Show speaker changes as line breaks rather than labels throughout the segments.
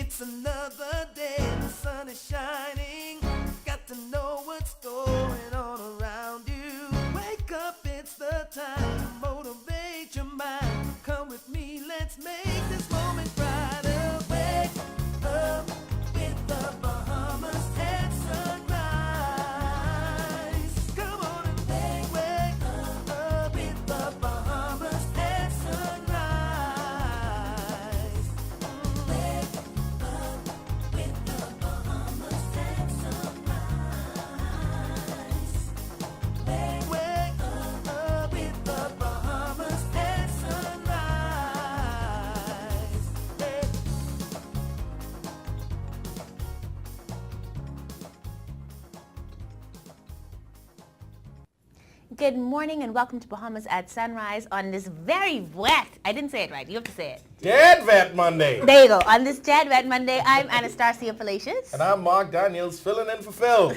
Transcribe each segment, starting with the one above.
It's another day, the sun is shining. Got to know what's going on around you. Wake up, it's the time to motivate your mind. Come with me, let's make this moment brighter. Wake up with the Bahamas at sunrise. Come on and wake up with the Bahamas at sunrise. Wake up with the Bahamas at sunrise. Wake up with the Bahamas at sunrise. Hey.
Good morning and welcome to Bahamas at Sunrise on this very wet, I didn't say it right, you have to say it.
Dead Vet Monday.
There you go. On this Dead Wet Monday, I'm Anastasia Falacious.
And I'm Mark Daniels, filling in for Phil.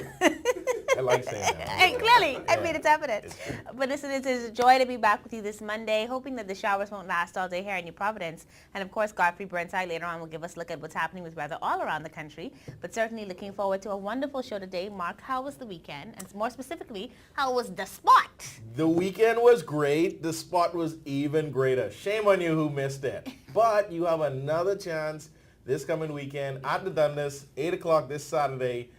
I like saying that.
Hey, clearly, I
Yeah.
made it happen.
It's true.
But listen, it is a joy to be back with you this Monday, hoping that the showers won't last all day here in New Providence. And of course, Godfrey Burnside later on will give us a look at what's happening with weather all around the country. But certainly looking forward to a wonderful show today. Mark, how was the weekend? And more specifically, how was the spot?
The weekend was great. The spot was even greater. Shame on you who missed it. But you have another chance this coming weekend at the Dundas, 8 o'clock this Saturday.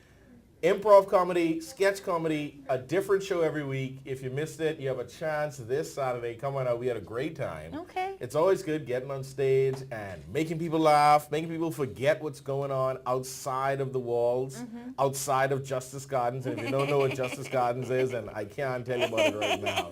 Improv comedy, sketch comedy, a different show every week. If you missed it, you have a chance this Saturday. Come on out. We had a great time.
Okay.
It's always good getting on stage and making people laugh, making people forget what's going on outside of the walls, outside of Justice Gardens. And if you don't know what Justice Gardens is, and I can't tell you about it right now.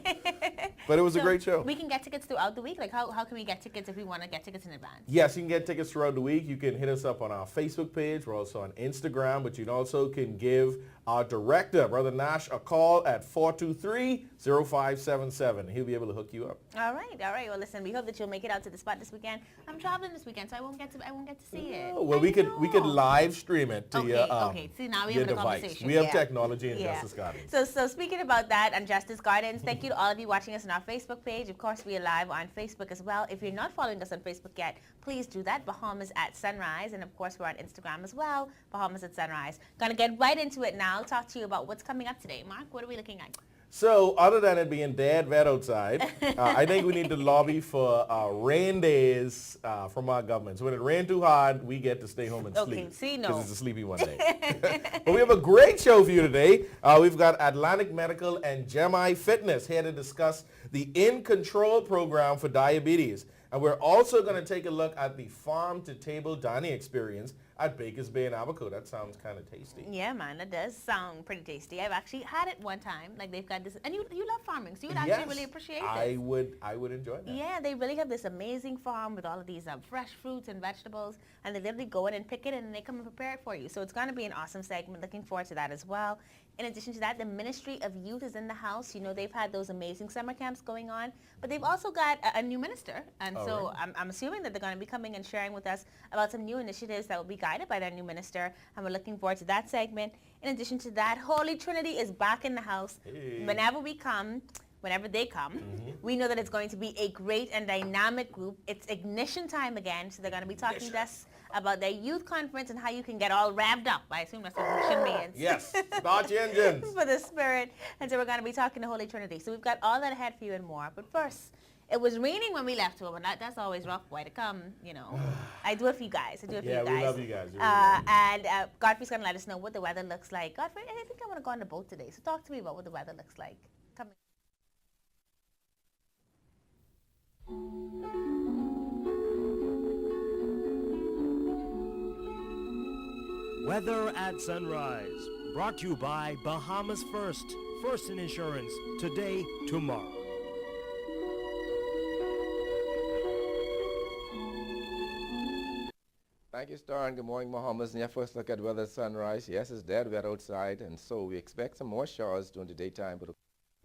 But it was a great show.
We can get tickets throughout the week? Like, how can we get tickets if we want to get tickets in advance?
Yes, you can get tickets throughout the week. You can hit us up on our Facebook page. We're also on Instagram, but you also can give our director, Brother Nash, a call at 423-0577. He'll be able to hook you up.
All right. Well, listen, we hope that you'll make it out to the spot this weekend. I'm traveling this weekend, so I won't get to see it.
Oh, well, we could live stream it to your
Okay. See, now we
your
have a
device.
conversation.
We have
Yeah.
technology in
Yeah.
Justice Gardens.
So speaking about that on Justice Gardens, thank you to all of you watching us on our Facebook page. Of course, we are live on Facebook as well. If you're not following us on Facebook yet, please do that. Bahamas at Sunrise. And of course, we're on Instagram as well. Bahamas at Sunrise. Gonna get right into it now. Talk to you about what's coming up today. Mark, what are we looking at?
So other than it being dead wet outside, I think we need to lobby for rain days from our government. So when it rains too hard, we get to stay home and
Okay,
sleep.
see, no.
Because it's a sleepy one day. But we have a great show for you today. We've got Atlantic Medical and Gemi Fitness here to discuss the In Control program for diabetes. And we're also going to take a look at the farm-to-table dining experience at Baker's Bay in Abaco. That sounds kind of tasty.
Yeah, man, that does sound pretty tasty. I've actually had it one time. Like they've got this, and you love farming, so you would actually really appreciate it.
I would enjoy that.
Yeah, they really have this amazing farm with all of these fresh fruits and vegetables, and they literally go in and pick it, and then they come and prepare it for you. So it's going to be an awesome segment. Looking forward to that as well. In addition to that, the Ministry of Youth is in the house. You know, they've had those amazing summer camps going on, but they've also got a new minister, and so
right.
I'm assuming that they're going to be coming and sharing with us about some new initiatives that will be guided by their new minister, and we're looking forward to that segment. In addition to that, Holy Trinity is back in the house.
Hey.
Whenever they come, we know that it's going to be a great and dynamic group. It's ignition time again, so they're going to be talking to us about their youth conference and how you can get all revved up. I assume that's what ignition means.
Yes, start your engines.
For the Spirit. And so we're going to be talking to Holy Trinity. So we've got all that ahead for you and more. But first, it was raining when we left home, and that's always rough way to come, you know. I do it for you guys.
Yeah, we love you guys. We really love you.
And Godfrey's going to let us know what the weather looks like. Godfrey, I think I want to go on the boat today. So talk to me about what the weather looks like. Come in.
Weather at Sunrise, brought to you by Bahamas First. First in insurance, today, tomorrow.
Thank you, Star, and good morning, Bahamas. And your first look at weather at sunrise. Yes, it's dead wet outside, and so we expect some more showers during the daytime, but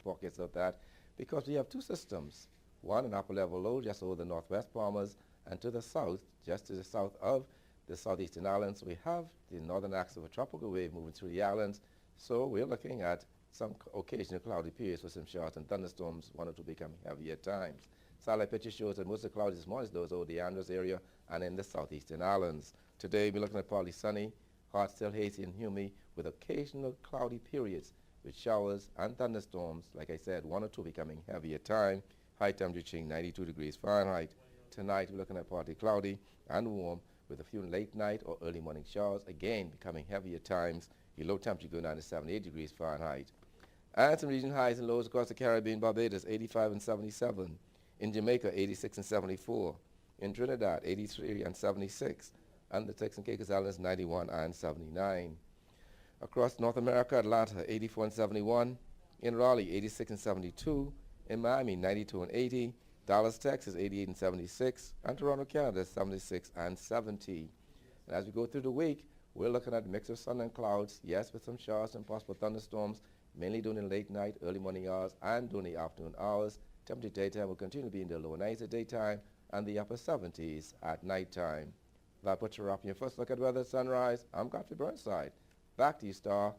pockets of that, because we have two systems. One, an upper level low just over the northwest Bahamas, and to the south, just to the south of the southeastern islands, we have the northern axis of a tropical wave moving through the islands. So we're looking at some occasional cloudy periods with some showers and thunderstorms, one or two becoming heavier at times. Satellite picture shows that most of the clouds this morning is those over the Andros area and in the southeastern islands. Today we're looking at partly sunny, hot, still hazy and humid with occasional cloudy periods with showers and thunderstorms. Like I said, 1 or 2 becoming heavy at time. High temperature reaching 92 degrees Fahrenheit. Tonight we're looking at partly cloudy and warm with a few late night or early morning showers, again becoming heavy at times. Your low temperature going down to 78 degrees Fahrenheit. And some region highs and lows across the Caribbean, Barbados 85 and 77. In Jamaica 86 and 74. In Trinidad 83 and 76. And the Turks and Caicos Islands 91 and 79. Across North America, Atlanta 84 and 71. In Raleigh 86 and 72. In Miami 92 and 80. Dallas, Texas 88 and 76. And Toronto, Canada 76 and 70. And as we go through the week, we're looking at a mix of sun and clouds, yes, with some showers and possible thunderstorms, mainly during the late night, early morning hours, and during the afternoon hours. Temperature daytime will continue to be in the lower 90s at daytime and the upper 70s at nighttime. That puts you up in your first look at weather at sunrise. I'm Godfrey Burnside. Back to you, Star.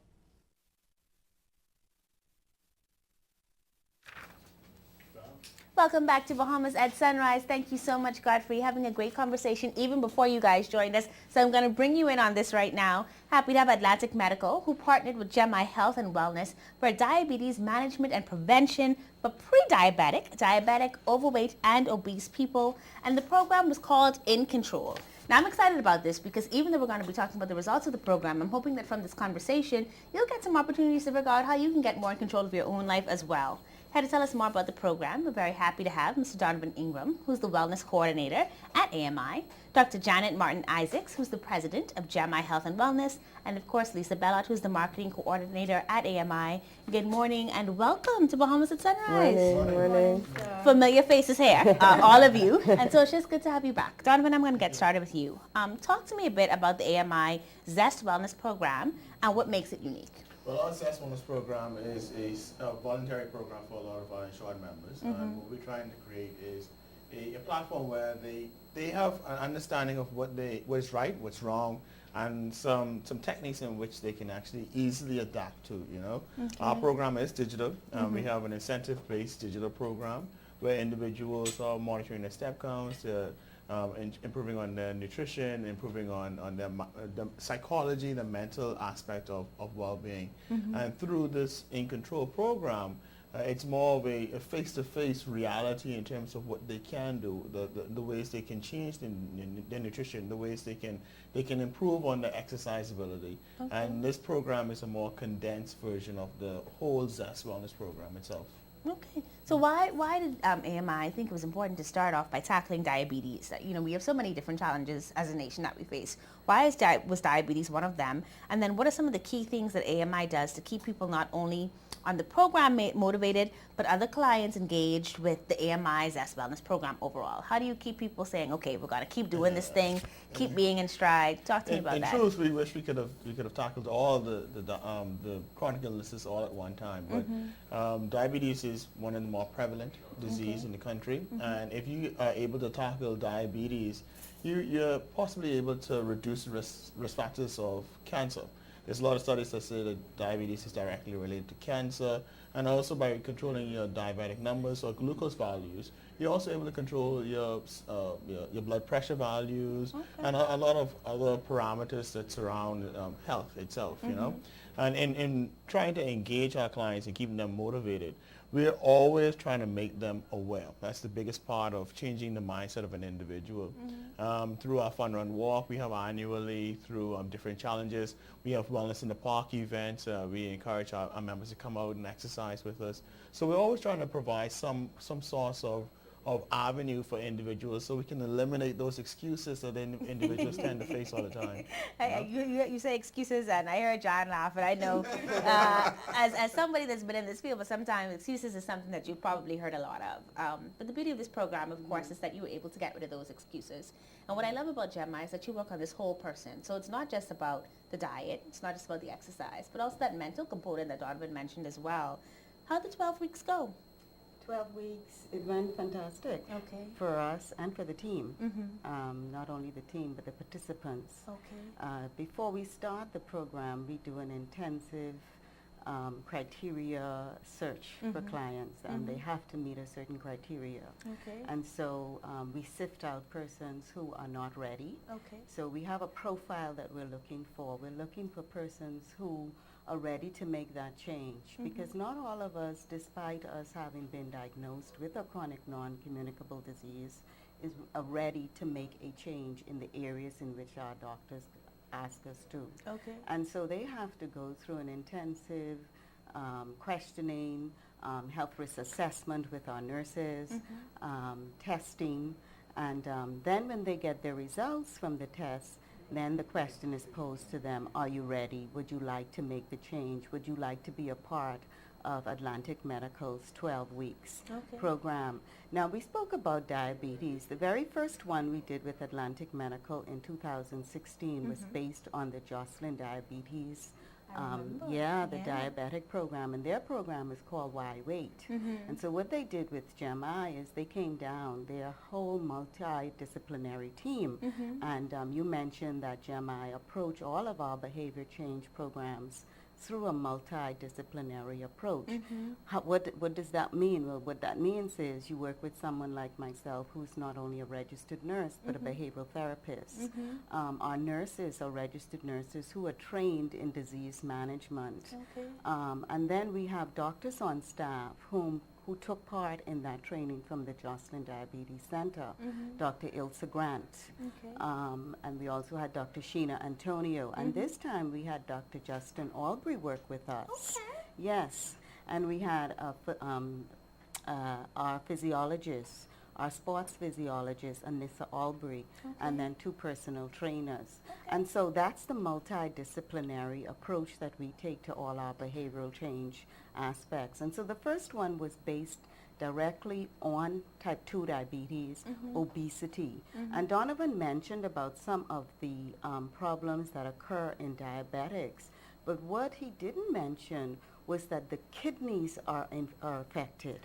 Welcome back to Bahamas at Sunrise. Thank you so much, Godfrey. Having a great conversation even before you guys joined us. So I'm going to bring you in on this right now. Happy to have Atlantic Medical, who partnered with GEMI Health and Wellness for diabetes management and prevention for pre-diabetic, diabetic, overweight, and obese people. And the program was called In Control. Now, I'm excited about this because even though we're going to be talking about the results of the program, I'm hoping that from this conversation, you'll get some opportunities to figure out how you can get more in control of your own life as well. Here to tell us more about the program, we're very happy to have Mr. Donovan Ingram, who's the Wellness Coordinator at AMI, Dr. Janet Martin-Isaacs, who's the President of GEMI Health and Wellness, and of course Lisa Bellot, who's the Marketing Coordinator at AMI. Good morning and welcome to Bahamas at Sunrise.
Morning.
Familiar faces here, all of you, and so it's just good to have you back. Donovan, I'm going to get started with you. Talk to me a bit about the AMI Zest Wellness Program and what makes it unique.
Well, our Zest Wellness program is a voluntary program for a lot of our insured members. And what we're trying to create is a platform where they have an understanding of what is right, what's wrong, and some techniques in which they can actually easily adapt to, you know.
Okay.
Our program is digital. We have an incentive-based digital program where individuals are monitoring their step counts, improving on their nutrition, improving on their the psychology, the mental aspect of well-being. And through this In Control program, it's more of a face-to-face reality in terms of what they can do, the ways they can change their nutrition, the ways they can improve on their exercise ability. Okay. And this program is a more condensed version of the whole Zest Wellness program itself.
Okay, so why did AMI think it was important to start off by tackling diabetes? You know, we have so many different challenges as a nation that we face. Why was diabetes one of them? And then what are some of the key things that AMI does to keep people not only on the program motivated, but other clients engaged with the AMI Zest Wellness program overall? How do you keep people saying, okay, we're going to keep doing this thing, keep being in stride? Talk to me about that.
In truth, we wish we could have tackled all the chronic illnesses all at one time. But diabetes is one of the more prevalent disease in the country, and if you are able to tackle diabetes, you're possibly able to reduce risk factors of cancer. There's a lot of studies that say that diabetes is directly related to cancer, and also by controlling your diabetic numbers or glucose values, you're also able to control your blood pressure values and a lot of other parameters that surround health itself, you know. And in trying to engage our clients and keeping them motivated, we're always trying to make them aware. That's the biggest part of changing the mindset of an individual. Through our Fun Run Walk, we have annually, through different challenges, we have Wellness in the Park events. We encourage our members to come out and exercise with us. So we're always trying to provide some source of avenue for individuals so we can eliminate those excuses that individuals tend to face all the time.
You say excuses, and I heard John laugh, and I know as somebody that's been in this field, but sometimes excuses is something that you've probably heard a lot of. But the beauty of this program, of course, is that you were able to get rid of those excuses. And what I love about GEMI is that you work on this whole person. So it's not just about the diet, it's not just about the exercise, but also that mental component that Donovan mentioned as well. How did 12 weeks go?
12 weeks, it went fantastic for us and for the team. Not only the team, but the participants. Before we start the program, we do an intensive criteria search for clients, and they have to meet a certain criteria.
Okay.
And so we sift out persons who are not ready.
Okay.
So we have a profile that we're looking for. We're looking for persons who are ready to make that change, because not all of us, despite us having been diagnosed with a chronic non-communicable disease, are ready to make a change in the areas in which our doctors ask us to.
Okay.
And so they have to go through an intensive questioning, health risk assessment with our nurses, testing, and then when they get their results from the test, then the question is posed to them, are you ready? Would you like to make the change? Would you like to be a part of Atlantic Medical's 12 weeks program? Now, we spoke about diabetes. The very first one we did with Atlantic Medical in 2016 was based on the Jocelyn Diabetes the diabetic program, and their program is called Why Wait? And so what they did with GEMI is they came down, they're a whole multidisciplinary team, and you mentioned that GEMI approach all of our behavior change programs through a multidisciplinary approach. What does that mean? Well, what that means is you work with someone like myself who's not only a registered nurse but a behavioral therapist. Our nurses are registered nurses who are trained in disease management. And then we have doctors on staff who took part in that training from the Jocelyn Diabetes Center, Dr. Ilse Grant. And we also had Dr. Sheena Antonio. And this time we had Dr. Justin Albury work with us. Yes. And we had our physiologists, our sports physiologist, Anissa Albury, and then 2 personal trainers. And so that's the multidisciplinary approach that we take to all our behavioral change aspects. And so the first one was based directly on type 2 diabetes, obesity. And Donovan mentioned about some of the problems that occur in diabetics. But what he didn't mention was that the kidneys are affected.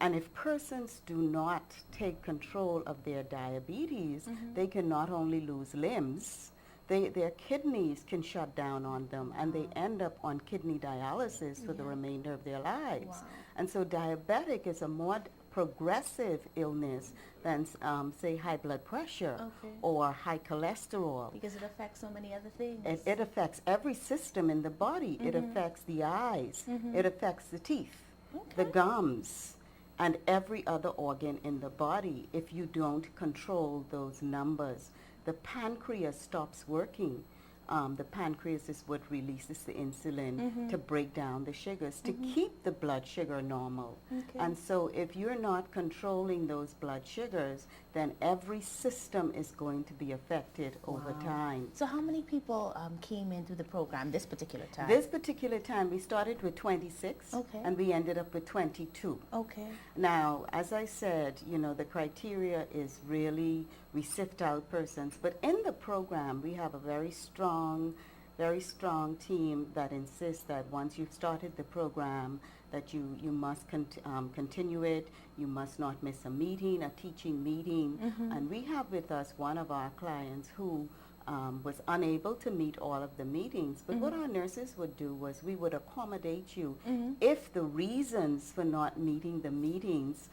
And if persons do not take control of their diabetes, they can not only lose limbs, their kidneys can shut down on them, and they end up on kidney dialysis for the remainder of their lives. And so diabetic is a more progressive illness than, say, high blood pressure or high cholesterol.
Because it affects so many other things.
It affects every system in the body. It affects the eyes. It affects the teeth, the gums, and every other organ in the body if you don't control those numbers. The pancreas stops working. The pancreas is what releases the insulin to break down the sugars, to keep the blood sugar normal. And so if you're not controlling those blood sugars, then every system is going to be affected over time.
So how many people came into the program this particular time?
This particular time, we started with 26, and we ended up with 22. Now, as I said, you know, the criteria is really, we sift out persons, but in the program, we have a very strong team that insists that once you've started the program, that you must continue it. You must not miss a meeting, a teaching meeting. And we have with us one of our clients who was unable to meet all of the meetings. But what our nurses would do was we would accommodate you if the reasons for not meeting the meetings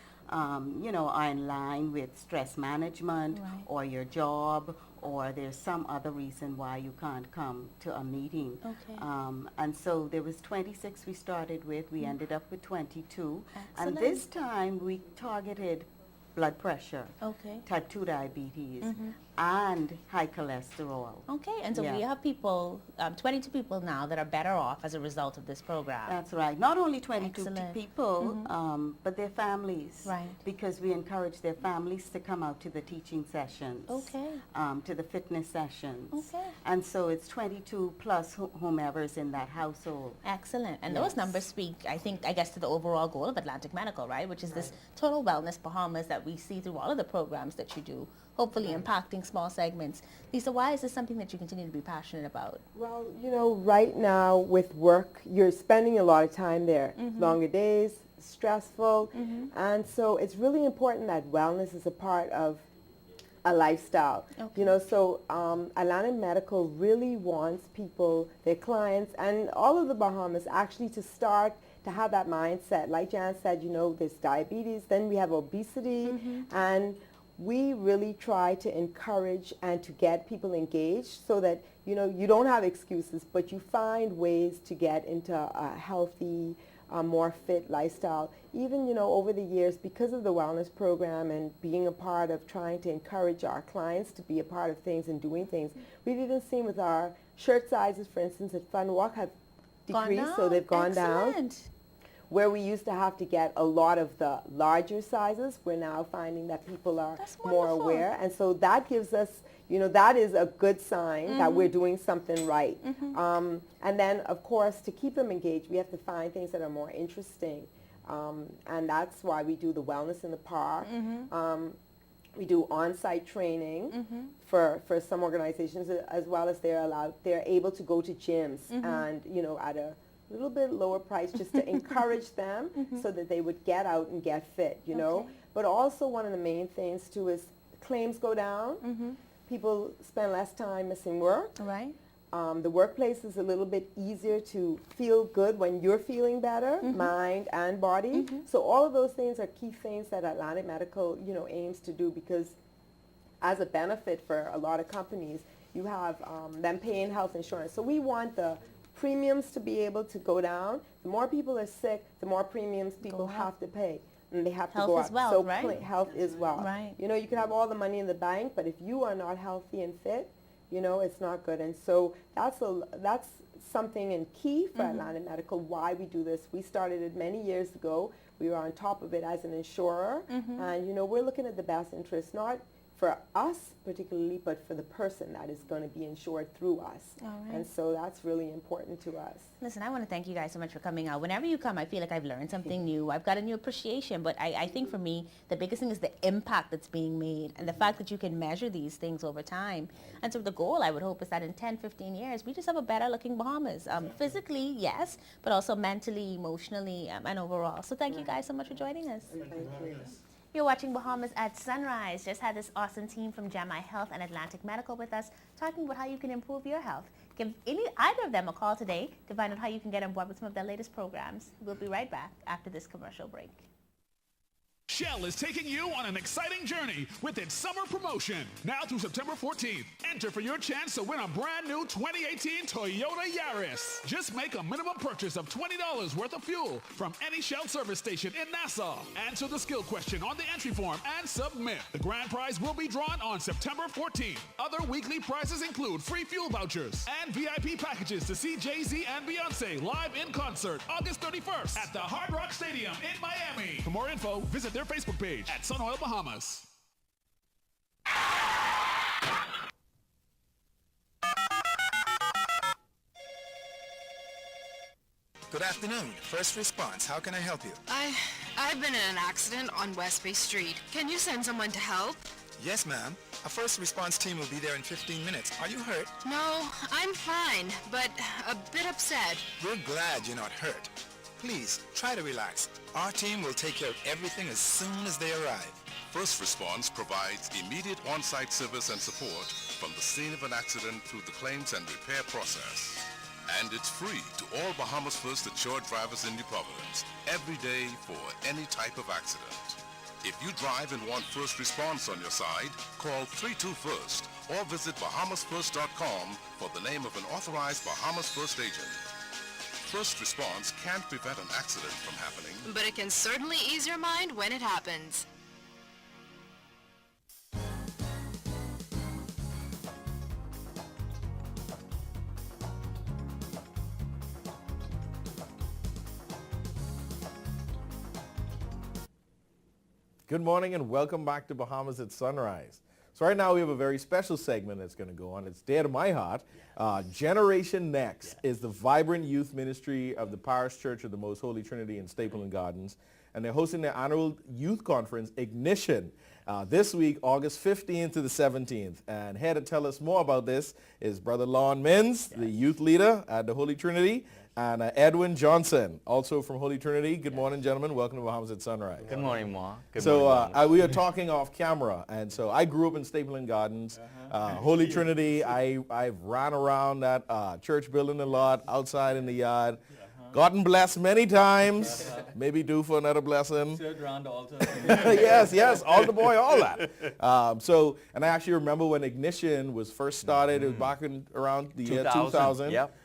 you know, are in line with stress management or your job, or there's some other reason why you can't come to a meeting. And so there was 26 we started with. We ended up with 22. And this time we targeted blood pressure, type 2 diabetes, and high cholesterol.
And so we have people, 22 people now that are better off as a result of this program.
That's right. Not only 22 people, but their families. Because we encourage their families to come out to the teaching sessions, to the fitness sessions. And so it's 22 plus whomever's in that household.
Excellent. And those numbers speak, I guess, to the overall goal of Atlantic Medical, right? Which is this total wellness Bahamas that we see through all of the programs that you do, hopefully impacting small segments. Lisa, why is this something that you continue to be passionate about?
Well, you know, right now with work, you're spending a lot of time there. Longer days, stressful, and so it's really important that wellness is a part of a lifestyle.
Okay.
You know, so Atlantic Medical really wants people, their clients, and all of the Bahamas actually to start to have that mindset. Like Jan said, you know, there's diabetes, then we have obesity, and we really try to encourage and to get people engaged so that, you know, you don't have excuses, but you find ways to get into a healthy, more fit lifestyle. Even, you know, over the years, because of the wellness program and being a part of trying to encourage our clients to be a part of things and doing things, we've even seen with our shirt sizes, for instance, at Fun Walk have decreased, so they've gone down. Where we used to have to get a lot of the larger sizes, we're now finding that people are more aware. And so that gives us, you know, that is a good sign that we're doing something right. And then, of course, to keep them engaged, we have to find things that are more interesting. And that's why we do the wellness in the park. We do on-site training for some organizations, as well as they're able to go to gyms and, you know, at a little bit lower price just to encourage them so that they would get out and get fit, you know. But also one of the main things too is claims go down. People spend less time missing work.
Right.
The workplace is a little bit easier to feel good when you're feeling better, mind and body. So all of those things are key things that Atlantic Medical, you know, aims to do, because as a benefit for a lot of companies, you have them paying health insurance. So we want the premiums to be able to go down. The more people are sick, the more premiums people have to pay. And they have to go up.
Health is wealth, right?
Health is wealth.
Right.
You know, you can have all the money in the bank, but if you are not healthy and fit, you know, it's not good. And so that's something and key for Atlantic Medical, why we do this. We started it many years ago. We were on top of it as an insurer. And, you know, we're looking at the best interest, not for us particularly, but for the person that is going to be insured through us. And so that's really important to us.
Listen, I want to thank you guys so much for coming out. Whenever you come, I feel like I've learned something new. I've got a new appreciation, but I think for me, the biggest thing is the impact that's being made and the fact that you can measure these things over time. And so the goal, I would hope, is that in 10, 15 years, we just have a better looking Bahamas. Physically, yes, but also mentally, emotionally, and overall. So thank you guys so much for joining us.
Thank you.
You're watching Bahamas at Sunrise. Just had this awesome team from Jamai Health and Atlantic Medical with us talking about how you can improve your health. Give either of them a call today to find out how you can get on board with some of their latest programs. We'll be right back after this commercial break.
Shell is taking you on an exciting journey with its summer promotion. Now through September 14th, enter for your chance to win a brand new 2018 Toyota Yaris. Just make a minimum purchase of $20 worth of fuel from any Shell service station in Nassau. Answer the skill question on the entry form and submit. The grand prize will be drawn on September 14th. Other weekly prizes include free fuel vouchers and VIP packages to see Jay-Z and Beyonce live in concert August 31st at the Hard Rock Stadium in Miami. For more info, visit their Facebook page at Sun Oil Bahamas.
Good afternoon. First response. How can I help you?
I've been in an accident on West Bay Street. Can you send someone to help?
Yes, ma'am. A first response team will be there in 15 minutes. Are you hurt?
No, I'm fine, but a bit upset.
We're glad you're not hurt. Please, try to relax. Our team will take care of everything as soon as they arrive.
First Response provides immediate on-site service and support from the scene of an accident through the claims and repair process. And it's free to all Bahamas First insured drivers in New Providence every day for any type of accident. If you drive and want First Response on your side, call 32-FIRST or visit bahamasfirst.com for the name of an authorized Bahamas First agent. First Response can't prevent an accident from happening,
but it can certainly ease your mind when it happens.
Good morning and welcome back to Bahamas at Sunrise. So right now we have a very special segment that's going to go on. It's dear to my heart. Generation Next is the vibrant youth ministry of the Parish Church of the Most Holy Trinity in Stapleton Gardens. and they're hosting their annual youth conference, Ignition, this week, August 15th to the 17th. And here to tell us more about this is Brother Lon Mins, the youth leader at the Holy Trinity, and Edwin Johnson, also from Holy Trinity. Good morning, gentlemen. Welcome to Bahamas at Sunrise.
Good morning, Ma. Good
So
morning,
we are talking off camera, and so I grew up in Stapleton Gardens, Holy Trinity. I've ran around that church building a lot, outside in the yard. Gotten blessed many times. Maybe due for another blessing.
Sit around the altar.
yes, altar boy, all that. And I actually remember when Ignition was first started. It was back in around the year 2000.
Yep.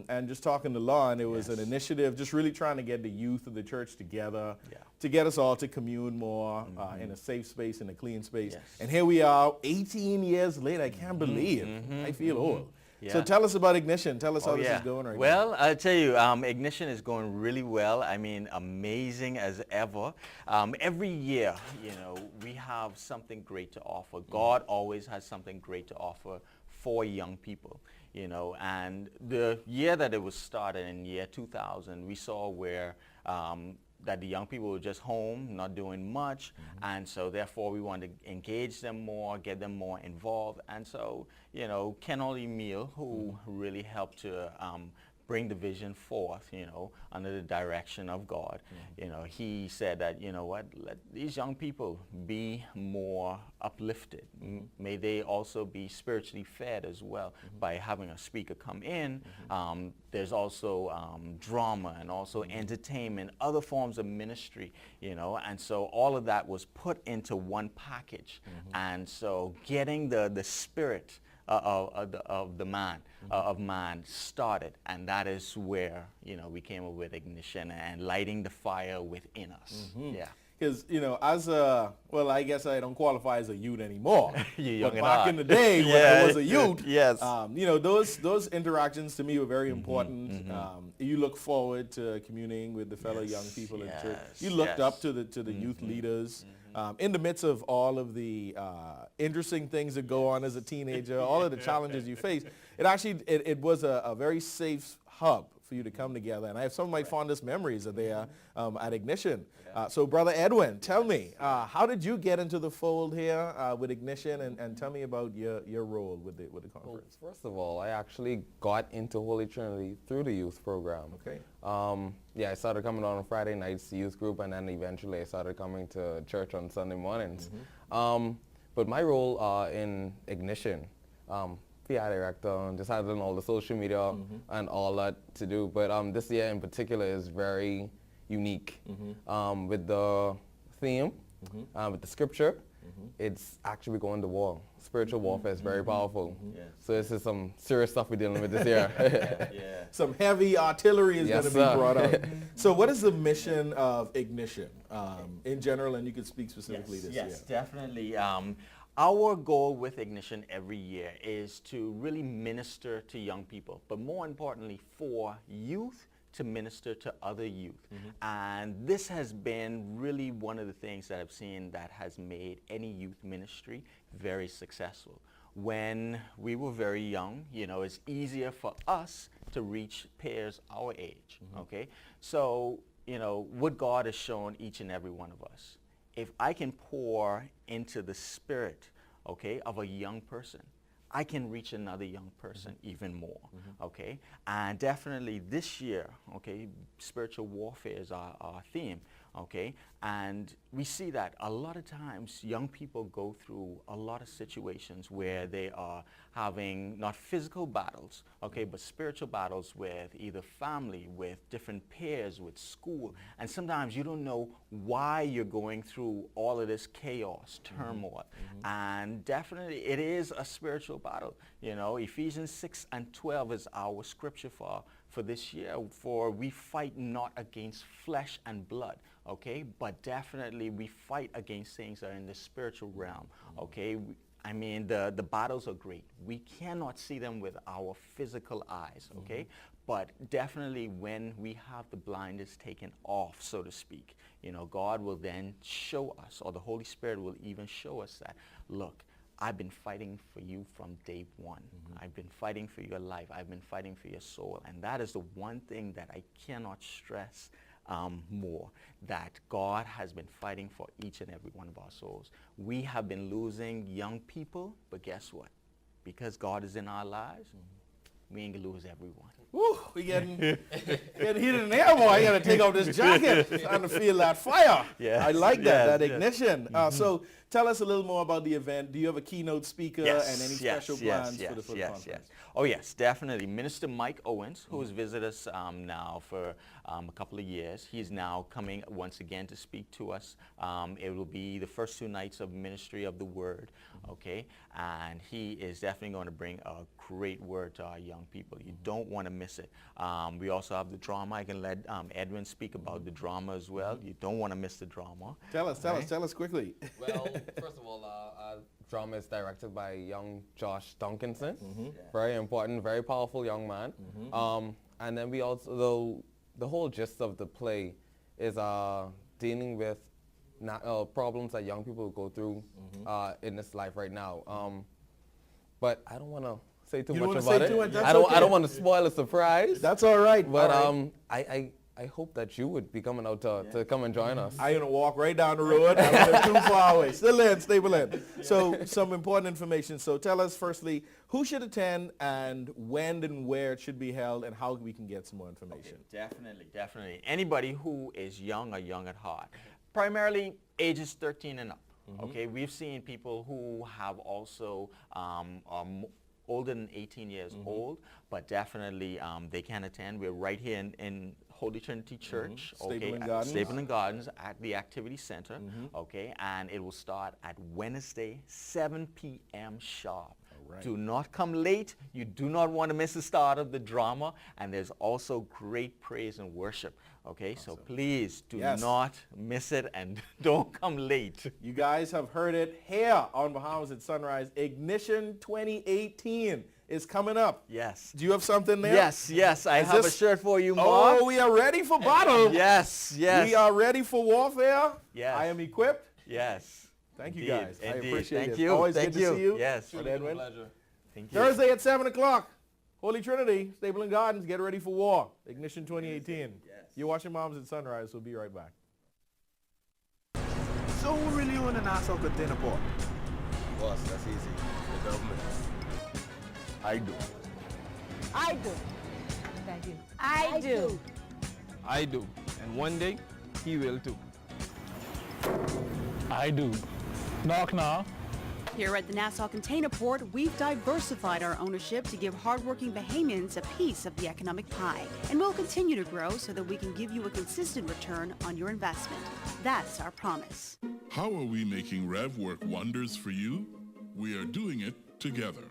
And just talking to Lon, it was an initiative just really trying to get the youth of the church together, to get us all to commune more in a safe space, in a clean space.
Yes.
And here we are 18 years later. I can't believe I feel old.
Yeah.
So tell us about Ignition. Tell us how this is going right now.
Well, I'll tell you, Ignition is going really well. I mean, amazing as ever. Every year, we have something great to offer. God always has something great to offer for young people, And the year that it was started, in year 2000, we saw where that the young people were just home, not doing much, and so therefore we wanted to engage them more, get them more involved. And so, Ken Meal, who really helped to bring the vision forth, under the direction of God. He said that, let these young people be more uplifted. May they also be spiritually fed as well by having a speaker come in. There's also drama and also entertainment, other forms of ministry, and so all of that was put into one package. And so getting the spirit of man started, and that is where we came up with Ignition and lighting the fire within us. Yeah.
Because, I guess I don't qualify as a youth anymore.
You're young
but back in the day when I was a youth, those interactions to me were very important. You look forward to communing with the fellow young people in church. You looked up to the youth leaders. In the midst of all of the interesting things that go on as a teenager, all of the challenges you face, it was a very safe hub for you to come together. And I have some of my fondest memories of there at Ignition. So Brother Edwin, tell me, how did you get into the fold here with Ignition, and tell me about your role with the conference?
Well, first of all, I actually got into Holy Trinity through the youth program.
Okay.
I started coming on Friday nights, youth group, and then eventually I started coming to church on Sunday mornings. But my role in Ignition, PR director, and just handling all the social media and all that to do. But this year in particular is very unique with the theme, with the scripture. It's actually going to war. Spiritual warfare is very powerful. So this is some serious stuff we're dealing with this year.
Some heavy artillery is going to be brought out. So what is the mission of Ignition in general, and you could speak specifically this year?
Yes, definitely. Our goal with Ignition every year is to really minister to young people, but more importantly for youth to minister to other youth. And this has been really one of the things that I've seen that has made any youth ministry very successful. When we were very young, it's easier for us to reach peers our age, okay? So, what God has shown each and every one of us, if I can pour into the spirit, okay, of a young person, I can reach another young person even more, okay? And definitely this year, okay, spiritual warfare is our theme, okay? And we see that a lot of times young people go through a lot of situations where they are having not physical battles, okay, but spiritual battles with either family, with different peers, with school. And sometimes you don't know why you're going through all of this chaos, turmoil. And definitely it is a spiritual battle. Ephesians 6:12 is our scripture for this year. For we fight not against flesh and blood, okay, but definitely we fight against things that are in the spiritual realm, okay. I mean, the battles are great. We cannot see them with our physical eyes, okay? But definitely when we have the blinders taken off, so to speak, God will then show us, or the Holy Spirit will even show us that, look, I've been fighting for you from day one. I've been fighting for your life. I've been fighting for your soul. And that is the one thing that I cannot stress more that God has been fighting for each and every one of our souls. We have been losing young people, but guess what? Because God is in our lives, we ain't gonna lose everyone.
Woo, we getting heated in there, boy. I gotta take off this jacket. Trying to feel that fire.
Yes,
I like that,
yes,
that
yes.
ignition. So tell us a little more about the event. Do you have a keynote speaker and any special plans for the conference?
Yes. Oh yes, definitely. Minister Mike Owens, who has visited us now for a couple of years, he's now coming once again to speak to us. It will be the first 2 nights of Ministry of the Word, okay? And he is definitely going to bring a great word to our young people. You don't want to miss it. We also have the drama. I can let Edwin speak about the drama as well. You don't want to miss the drama.
Tell us quickly.
Well, first of all, our drama is directed by young Josh Duncanson. Very important, very powerful young man. And then we also, the whole gist of the play is dealing with problems that young people go through in this life right now. But I don't want to say too much about it. I don't want to spoil a surprise.
That's all right.
But I hope that you would be coming out to come and join us.
I'm going to walk right down the road. I don't live too far away. Still in, stable in. So some important information. So tell us firstly, who should attend and when and where it should be held and how we can get some more information.
Okay, definitely. Anybody who is young or young at heart, primarily ages 13 and up. Okay, we've seen people who have also older than 18 years old, but definitely they can attend. We're right here in Holy Trinity Church, Stapleton Gardens at the Activity Center, okay, and it will start at Wednesday, 7 p.m. sharp. Right. Do not come late. You do not want to miss the start of the drama, and there's also great praise and worship. Okay, so please do not miss it and don't come late.
You guys have heard it here on Bahamas at Sunrise. Ignition 2018 is coming up.
Yes.
Do you have something there?
Yes, I have a shirt for you, Mark.
Oh, we are ready for battle.
Yes.
We are ready for warfare.
Yes.
I am equipped.
Yes.
Thank you guys.
Indeed.
I appreciate it.
Thank you.
Always
Thank
good to see you.
Yes.
It's a
pleasure.
Thank you.
Thursday at 7 o'clock. Holy Trinity, Stapleton Gardens, get ready for war. Ignition 2018. Yes. You're watching Moms at Sunrise. We'll be right back.
So who really own a Nassau container port?
Boss, that's easy. The government.
I do.
I do. Thank you.
I do.
I do. And one day, he will too.
I do. Knock knock.
Here at the Nassau Container Port, we've diversified our ownership to give hardworking Bahamians a piece of the economic pie. And we'll continue to grow so that we can give you a consistent return on your investment. That's our promise.
How are we making Rev work wonders for you? We are doing it together.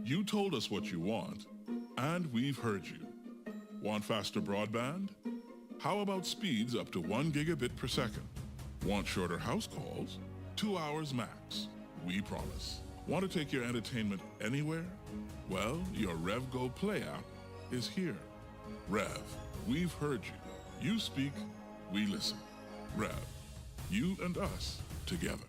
You told us what you want, and we've heard you. Want faster broadband? How about speeds up to 1 gigabit per second? Want shorter house calls? 2 hours max. We promise. Want to take your entertainment anywhere? Well, your Rev Go Play app is here. Rev, we've heard you. You speak, we listen. Rev, you and us together.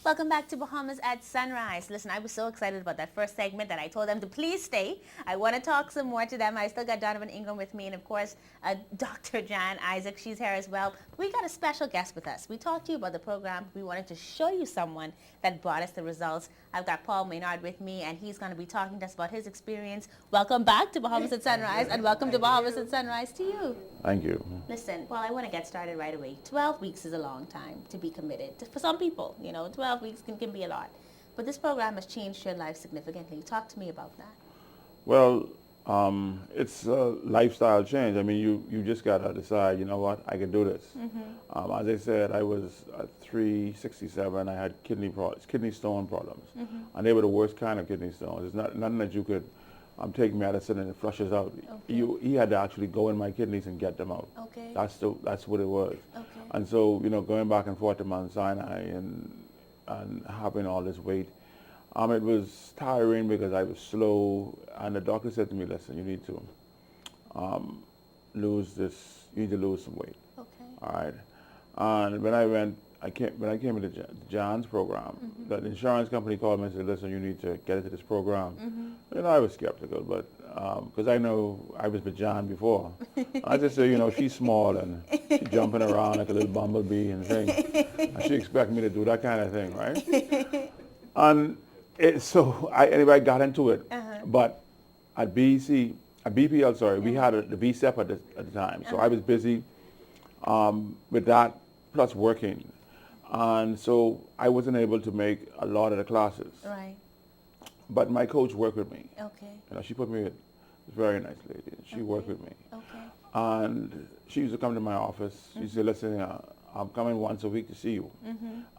Welcome back to Bahamas at Sunrise. Listen, I was so excited about that first segment that I told them to please stay. I want to talk some more to them. I still got Donovan Ingram with me and, of course, Dr. Jan Isaac. She's here as well. We got a special guest with us. We talked to you about the program. We wanted to show you someone that brought us the results. I've got Paul Maynard with me, and he's going to be talking to us about his experience. Welcome back to Bahamas at Sunrise, and welcome to Bahamas at Sunrise to you.
Thank you.
Listen, well, I want to get started right away. 12 weeks is a long time to be committed. For some people, 12 weeks can be a lot. But this program has changed your life significantly. Talk to me about that.
Well,
It's a lifestyle change. I mean, you just got to decide, you know what, I can do this. As I said, I was 367. I had kidney stone problems. And they were the worst kind of kidney stones. It's nothing that you could take medicine and it flushes out. He had to actually go in my kidneys and get them out. That's what it was. And so, going back and forth to Mount Sinai and having all this weight, it was tiring because I was slow, and the doctor said to me, listen, you need to lose some weight. All right. And when I came into John's program, the insurance company called me and said, listen, you need to get into this program. I was skeptical, but because I know I was with John before. I just said, she's small and she's jumping around like a little bumblebee and thing. And she expected me to do that kind of thing, right? And anyway, I got into it. But at BPL, we had the VSEP at the time. So I was busy with that, plus working. And so I wasn't able to make a lot of the classes.
Right.
But my coach worked with me.
Okay.
She put me with a very nice lady. She worked with me.
Okay.
And she used to come to my office. She said, listen, I'm coming once a week to see you.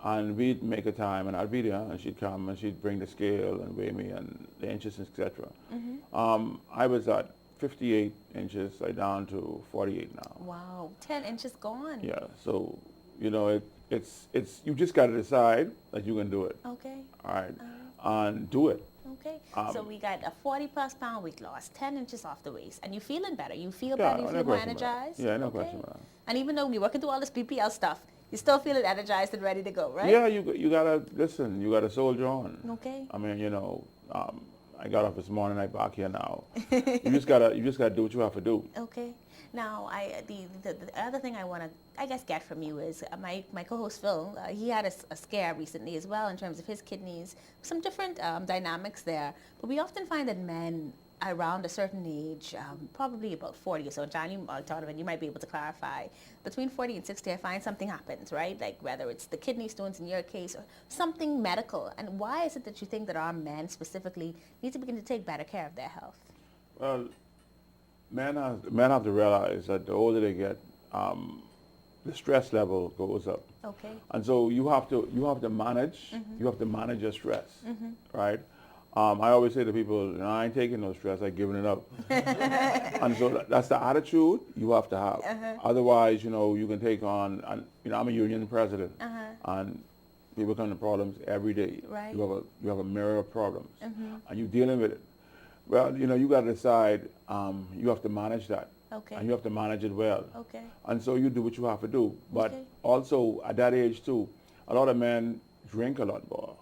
And we'd make a time and I'd be there and she'd come and she'd bring the scale and weigh me and the inches, etc. I was at 58 inches, down to 48 now.
Wow, 10 inches gone.
Yeah, so, it's you just got to decide that you can do it.
Okay.
All right, and do it.
Okay, so we got a 40+ pound weight loss, 10 inches off the waist, and you're feeling better. You feel better, you feel more energized.
Yeah, no question about that.
And even though you're working through all this BPL stuff, you're still feeling energized and ready to go, right?
Yeah, you gotta listen. You gotta soldier on.
Okay.
I mean, I got off this morning. I'm back here now. you just gotta do what you have to do.
Okay. Now, the other thing I want to, get from you is my co-host Phil. He had a scare recently as well in terms of his kidneys. Some different dynamics there, but we often find that men around a certain age, probably about 40 or so. John, Donovan, you might be able to clarify. Between 40 and 60, I find something happens, right? Like whether it's the kidney stones in your case or something medical. And why is it that you think that our men specifically need to begin to take better care of their health?
Well, men have to realize that the older they get, the stress level goes up.
Okay.
And so you have to manage. You have to manage your stress, right? I always say to people, I ain't taking no stress, I'm giving it up. And so that's the attitude you have to have. Otherwise, you can take on, and, I'm a union president, and people come to problems every day.
Right.
You have a myriad of problems, and you're dealing with it. Well, you got to decide, you have to manage that.
Okay.
And you have to manage it well.
Okay.
And so you do what you have to do. But also, at that age too, a lot of men drink a lot more.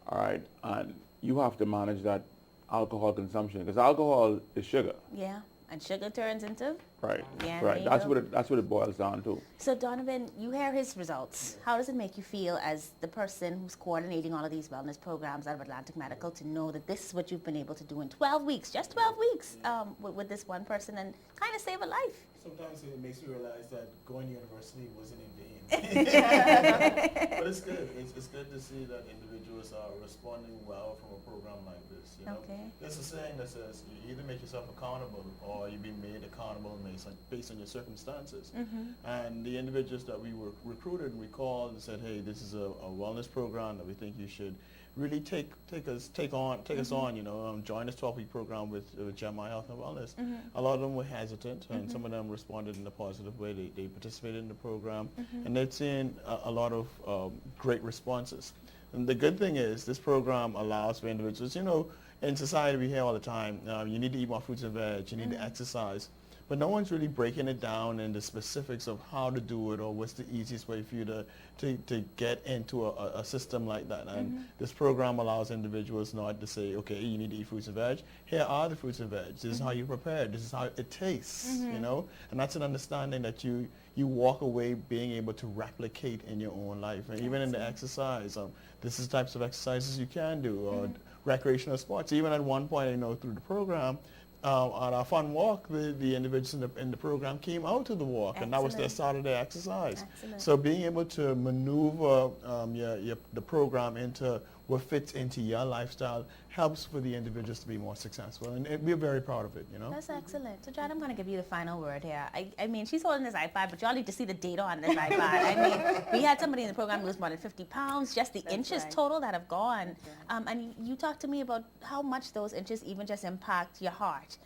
All right? And you have to manage that alcohol consumption because alcohol is sugar.
Yeah, and sugar turns into?
Right.
Yeah,
right. That's what it boils down to.
So Donovan, you hear his results. How does it make you feel as the person who's coordinating all of these wellness programs out of Atlantic Medical to know that this is what you've been able to do in 12 weeks, just 12 weeks, with this one person and kind of save a life?
Sometimes it makes me realize that going to university wasn't in vain. But it's good. It's good to see that individuals are responding well from a program like this.
Okay.
There's a saying that says you either make yourself accountable or you be made accountable based on your circumstances. And the individuals that we were recruited, we called and said, hey, this is a wellness program that we think you should really take us on, join this 12-week program with Jeremiah Health and Wellness. A lot of them were hesitant, and some of them responded in a positive way. They participated in the program, and they've seen a lot of great responses. And the good thing is this program allows for individuals, in society we hear all the time, you need to eat more fruits and veg, you need to exercise. But no one's really breaking it down in the specifics of how to do it or what's the easiest way for you to get into a system like that. And this program allows individuals not to say, okay, you need to eat fruits and veg. Here are the fruits and veg. This is how you prepare it. This is how it tastes, And that's an understanding that you walk away being able to replicate in your own life. And even in the exercise, this is types of exercises you can do, or recreational sports. Even at one point, through the program, on our fun walk, the individuals in the program came out to the walk, and that was their Saturday exercise. Excellent. So being able to maneuver the program into what fits into your lifestyle helps for the individuals to be more successful, and we're very proud of it, you know.
That's excellent. So, John, I'm going to give you the final word here. I mean, she's holding this iPad, but y'all need to see the data on this iPad. I mean, we had somebody in the program lose more than 50 pounds, just the inches total that have gone. And you talked to me about how much those inches even just impact your heart.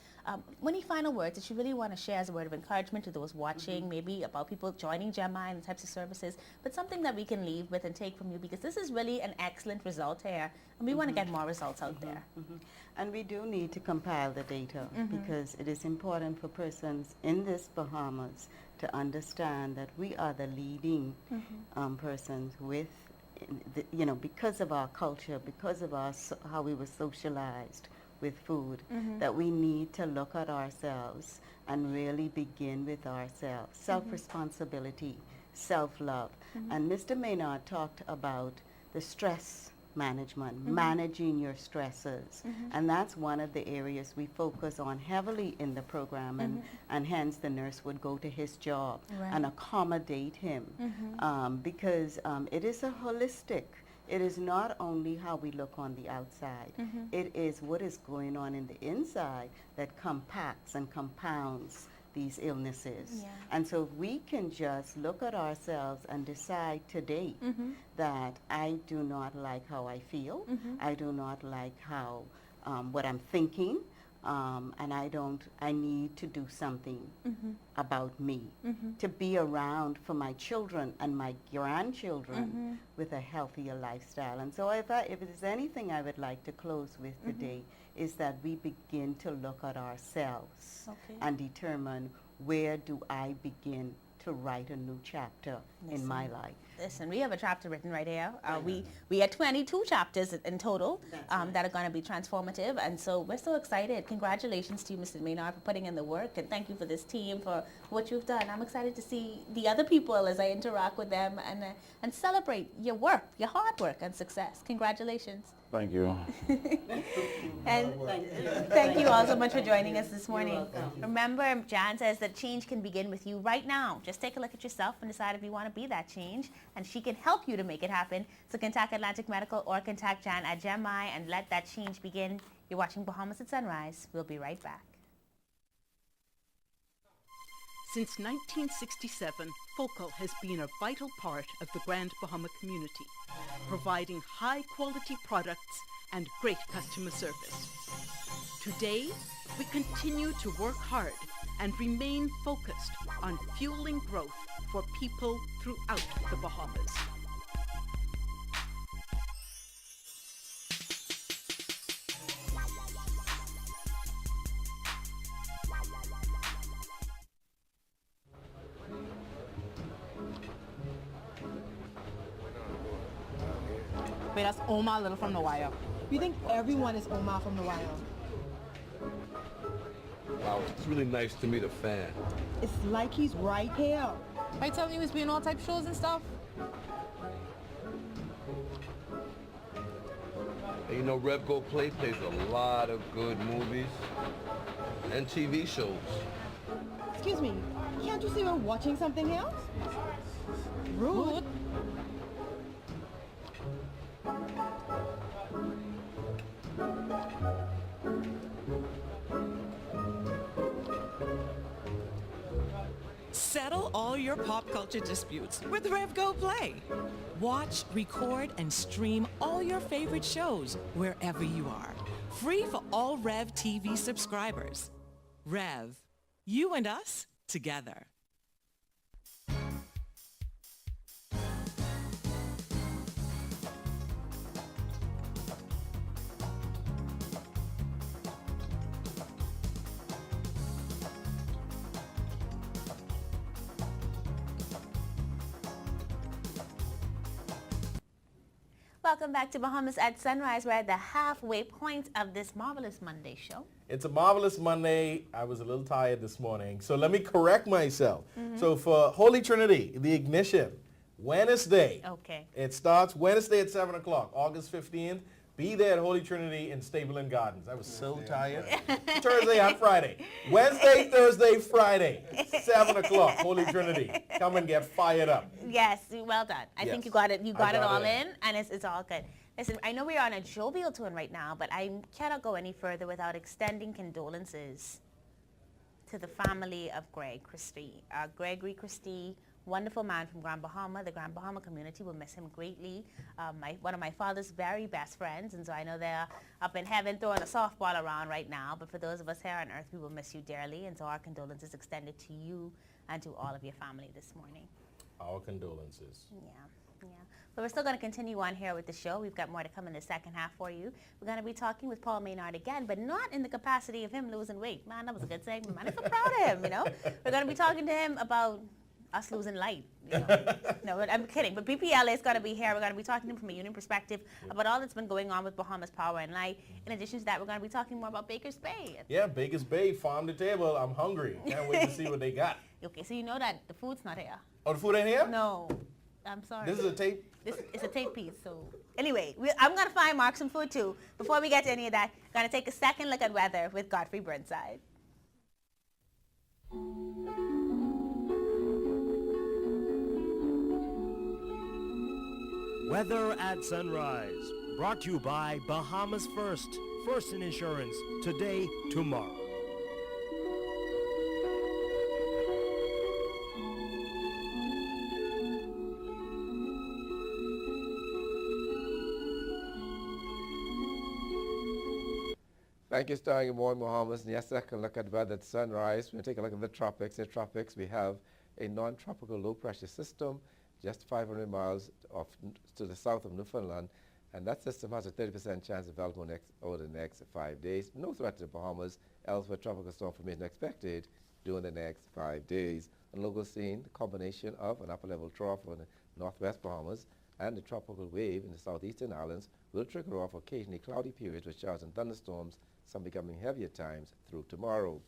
Any final words that you really want to share as a word of encouragement to those watching, maybe about people joining GEMI and the types of services, but something that we can leave with and take from you, because this is really an excellent result here, and we want to get more results out there.
And we do need to compile the data because it is important for persons in this Bahamas to understand that we are the leading persons with, because of our culture, because of our how we were socialized with food, that we need to look at ourselves and really begin with ourselves. Self-responsibility, self-love. And Mr. Maynard talked about the stress management, managing your stresses. And that's one of the areas we focus on heavily in the program, and hence the nurse would go to his job and accommodate him because it is a holistic. It is not only how we look on the outside. It is what is going on in the inside that compacts and compounds these illnesses. And so if we can just look at ourselves and decide today that I do not like how I feel, I do not like how what I'm thinking, and I need to do something about me to be around for my children and my grandchildren with a healthier lifestyle. And so if there's anything I would like to close with today is that we begin to look at ourselves and determine where do I begin to write a new chapter in my life.
Listen, we have a chapter written right here. We had 22 chapters in total that are going to be transformative, and so we're so excited. Congratulations to you, Mr. Maynard, for putting in the work, and thank you for this team for what you've done. I'm excited to see the other people as I interact with them and celebrate your work, your hard work and success. Congratulations.
Thank you.
And thank you all so much for joining us this morning. Remember, Jan says that change can begin with you right now. Just take a look at yourself and decide if you want to be that change, and she can help you to make it happen. So contact Atlantic Medical or contact Jan at GEMI and let that change begin. You're watching Bahamas at Sunrise. We'll be right back.
Since 1967, Focal has been a vital part of the Grand Bahama community, providing high-quality products and great customer service. Today, we continue to work hard and remain focused on fueling growth for people throughout the Bahamas.
Wait, that's Omar Little from The Wire. You think everyone is Omar from The Wire?
Wow, it's really nice to meet a fan.
It's like he's right here. Are you telling me he's been in all type shows and stuff?
And you know, Rev Go Play plays a lot of good movies and TV shows.
Excuse me, can't you see we're watching something else? Rude.
Settle all your pop culture disputes with Rev Go Play. Watch, record, and stream all your favorite shows wherever you are. Free for all Rev TV subscribers. Rev, you and us together.
Welcome back to Bahamas at Sunrise. We're at the halfway point of this Marvelous Monday show.
It's a Marvelous Monday. I was a little tired this morning, so let me correct myself. So for Holy Trinity, the ignition, Wednesday.
Okay.
It starts Wednesday at 7 o'clock, August 15th. Be there at Holy Trinity in Stapleton Gardens. I was so tired. Thursday and Friday. Wednesday, Thursday, Friday, 7 o'clock, Holy Trinity. Come and get fired up.
Yes, well done. I think you got it. You got it all in, and it's all good. Listen, I know we're on a jovial tone right now, but I cannot go any further without extending condolences to the family of Gregory Christie, wonderful man from Grand Bahama. The Grand Bahama community will miss him greatly. One of my father's very best friends, and so I know they're up in heaven throwing a softball around right now, but for those of us here on earth, we will miss you dearly, and so our condolences extended to you and to all of your family this morning.
Our condolences.
Yeah. But we're still going to continue on here with the show. We've got more to come in the second half for you. We're going to be talking with Paul Maynard again, but not in the capacity of him losing weight. Man, that was a good segment, man. I'm so proud of him, you know. We're going to be talking to him about us losing light. You know. No, but I'm kidding. But BPLA is going to be here. We're going to be talking to him from a union perspective about all that's been going on with Bahamas Power and Light. In addition to that, we're going to be talking more about Baker's Bay.
Yeah, Baker's Bay, farm to table. I'm hungry. Can't wait to see what they got.
Okay, so you know that the food's not here.
Oh, the food ain't here?
No. I'm sorry.
This is a tape?
It's a tape piece. So anyway, I'm going to find Mark some food too. Before we get to any of that, going to take a second look at weather with Godfrey Burnside.
Weather at sunrise, brought to you by Bahamas First in Insurance, today, tomorrow.
Thank you, Star. Good morning, Bahamas. And yes, second look at weather at sunrise. We'll take a look at the tropics. In the tropics, we have a non-tropical low-pressure system just 500 miles off to the south of Newfoundland, and that system has a 30% chance of developing over the next 5 days. No threat to the Bahamas. Elsewhere, tropical storm formation expected during the next 5 days. On local scene, the combination of an upper-level trough on the northwest Bahamas and the tropical wave in the southeastern islands will trigger off occasionally cloudy periods with showers and thunderstorms, some becoming heavier times through tomorrow.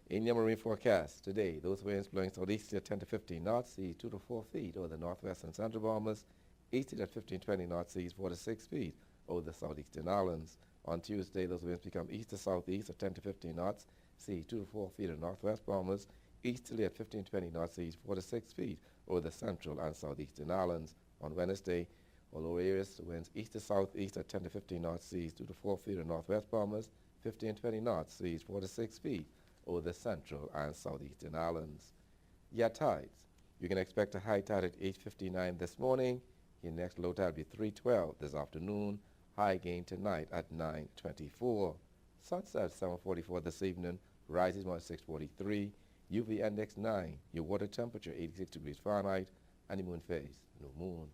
In your marine forecast today, those winds blowing southeasterly at 10 to 15 knots, seas 2 to 4 feet over the northwest and central Bahamas, easterly at 15-20 knots, seas 4 to 6 feet over the southeastern islands. On Tuesday, those winds become east to southeast at 10 to 15 knots, seas 2 to 4 feet in northwest Bahamas, easterly at 15-20 knots, seas 4 to 6 feet over the central and southeastern islands. On Wednesday, all lower areas, the winds east to southeast at 10 to 15 knots, seas 2 to 4 feet in northwest Bahamas, 15-20 knots, seas 4 to 6 feet over the central and southeastern islands. Your tides. You can expect a high tide at 8:59 this morning. Your next low tide will be 3:12 this afternoon. High gain tonight at 9:24. Sunset at 7:44 this evening. Rises more at 6:43. UV index 9. Your water temperature 86 degrees Fahrenheit. And the moon phase, no moon.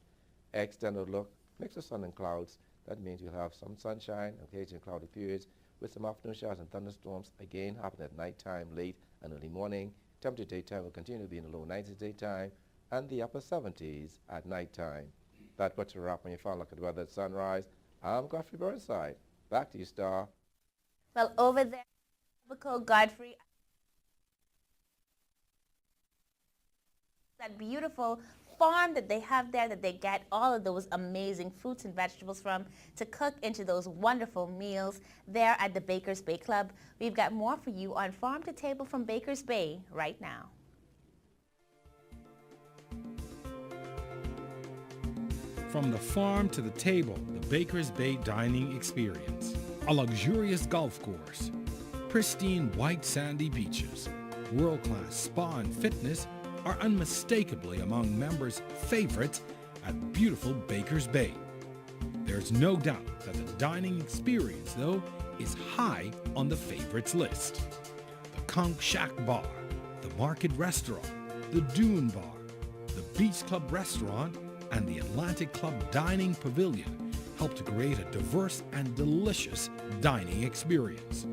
Extended look, mix of sun and clouds. That means you'll have some sunshine, occasional cloudy periods, with some afternoon showers and thunderstorms again happen at nighttime, late and early morning. Temperature daytime will continue to be in the low 90s daytime and the upper 70s at nighttime. That puts a wrap on your final look at weather at sunrise. I'm Godfrey Burnside. Back to you, Star.
Well, over there, Godfrey, that beautiful farm that they have there that they get all of those amazing fruits and vegetables from to cook into those wonderful meals there at the Baker's Bay Club. We've got more for you on Farm to Table from Baker's Bay right now.
From the farm to the table, the Baker's Bay dining experience. A luxurious golf course, pristine white sandy beaches, world-class spa and fitness are unmistakably among members' favorites at beautiful Baker's Bay. There's no doubt that the dining experience, though, is high on the favorites list. The Conch Shack Bar, the Market Restaurant, the Dune Bar, the Beach Club Restaurant, and the Atlantic Club Dining Pavilion help to create a diverse and delicious dining experience.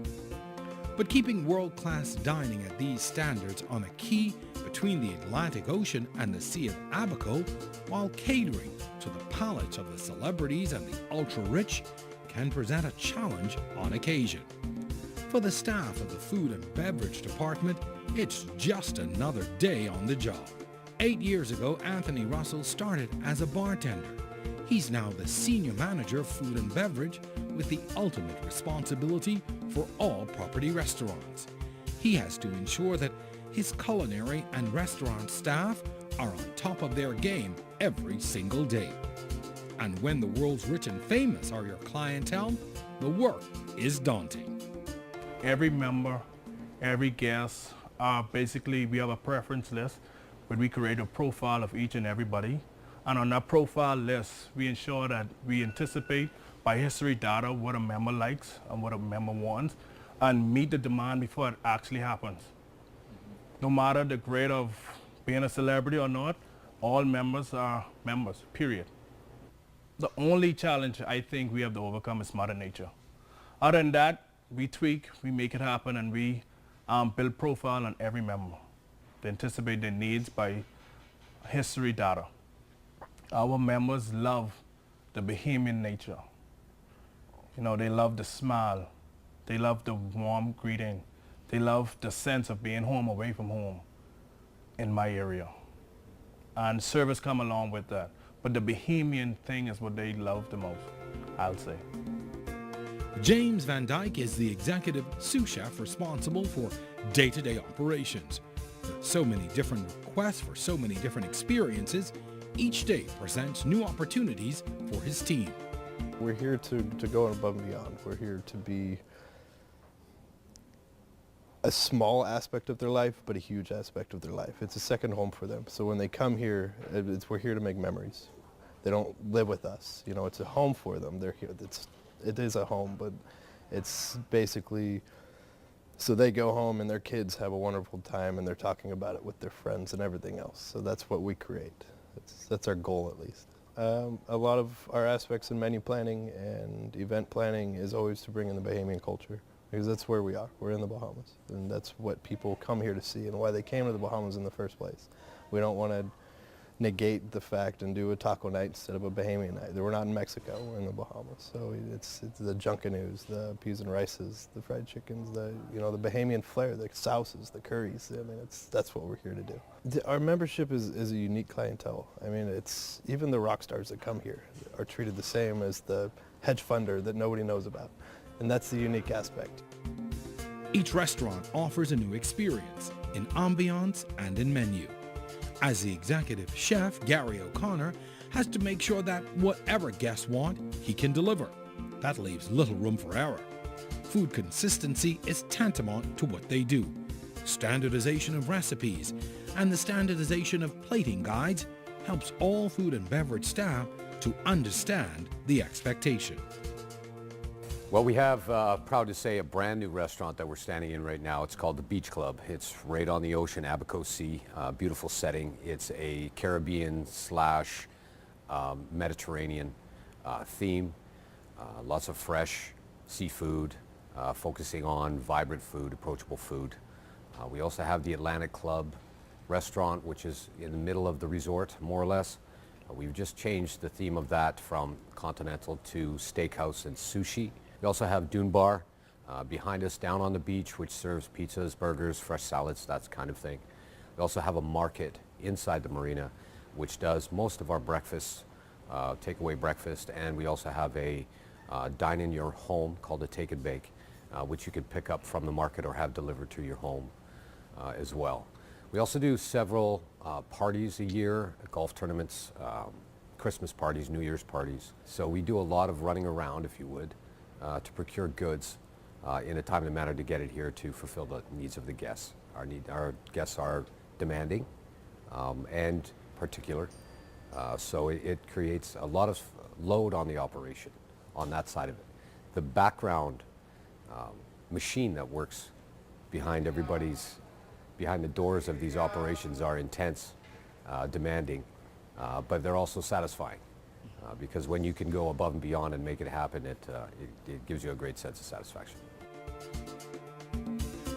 But keeping world-class dining at these standards on a key between the Atlantic Ocean and the Sea of Abaco, while catering to the palates of the celebrities and the ultra-rich, can present a challenge on occasion. For the staff of the food and beverage department, it's just another day on the job. 8 years ago, Anthony Russell started as a bartender. He's now the senior manager of food and beverage with the ultimate responsibility for all property restaurants. He has to ensure that his culinary and restaurant staff are on top of their game every single day.
And when the world's rich and famous are your clientele, the work is daunting.
Every member, every guest, basically we have a preference list where we create a profile of each and everybody. And on that profile list, we ensure that we anticipate by history data what a member likes and what a member wants and meet the demand before it actually happens. No matter the grade of being a celebrity or not, all members are members, period. The only challenge I think we have to overcome is Mother Nature. Other than that, we tweak, we make it happen, and we build profile on every member to anticipate their needs by history data. Our members love the Bahamian nature. You know, they love the smile. They love the warm greeting. They love the sense of being home away from home in my area. And service come along with that. But the Bahamian thing is what they love the most, I'll say.
James Van Dyke is the executive sous chef responsible for day-to-day operations. With so many different requests for so many different experiences, each day presents new opportunities for his team.
We're here to go above and beyond. We're here to be a small aspect of their life, but a huge aspect of their life. It's a second home for them. So when they come here, we're here to make memories. They don't live with us. You know, it's a home for them. They're here. It is a home, but it's basically so they go home and their kids have a wonderful time and they're talking about it with their friends and everything else. So that's what we create. That's our goal, at least. A lot of our aspects in menu planning and event planning is always to bring in the Bahamian culture, because that's where we are. We're in the Bahamas, and that's what people come here to see and why they came to the Bahamas in the first place. We don't want to negate the fact and do a taco night instead of a Bahamian night. We're not in Mexico, we're in the Bahamas. So it's the Junkanoo, the peas and rices, the fried chickens, the Bahamian flair, the sauces, the curries. I mean, that's what we're here to do. Our membership is a unique clientele. I mean, it's even the rock stars that come here are treated the same as the hedge funder that nobody knows about. And that's the unique aspect.
Each restaurant offers a new experience in ambiance and in menu. As the executive chef, Gary O'Connor has to make sure that whatever guests want, he can deliver. That leaves little room for error. Food consistency is tantamount to what they do. Standardization of recipes and the standardization of plating guides helps all food and beverage staff to understand the expectation.
Well, we have, proud to say, a brand new restaurant that we're standing in right now. It's called the Beach Club. It's right on the ocean, Abaco Sea, beautiful setting. It's a Caribbean slash Mediterranean theme. Lots of fresh seafood, focusing on vibrant food, approachable food. We also have the Atlantic Club restaurant, which is in the middle of the resort, more or less. We've just changed the theme of that from continental to steakhouse and sushi. We also have Dune Bar behind us down on the beach, which serves pizzas, burgers, fresh salads, that kind of thing. We also have a market inside the marina, which does most of our breakfast, takeaway breakfast, and we also have a dine in your home called a Take and Bake, which you can pick up from the market or have delivered to your home as well. We also do several parties a year, golf tournaments, Christmas parties, New Year's parties. So we do a lot of running around, if you would, to procure goods in a timely manner to get it here to fulfill the needs of the guests. Our guests are demanding and particular, so it creates a lot of load on the operation on that side of it. The background machine that works behind the doors of these operations are intense, demanding, but they're also satisfying. Because when you can go above and beyond and make it happen, it gives you a great sense of satisfaction.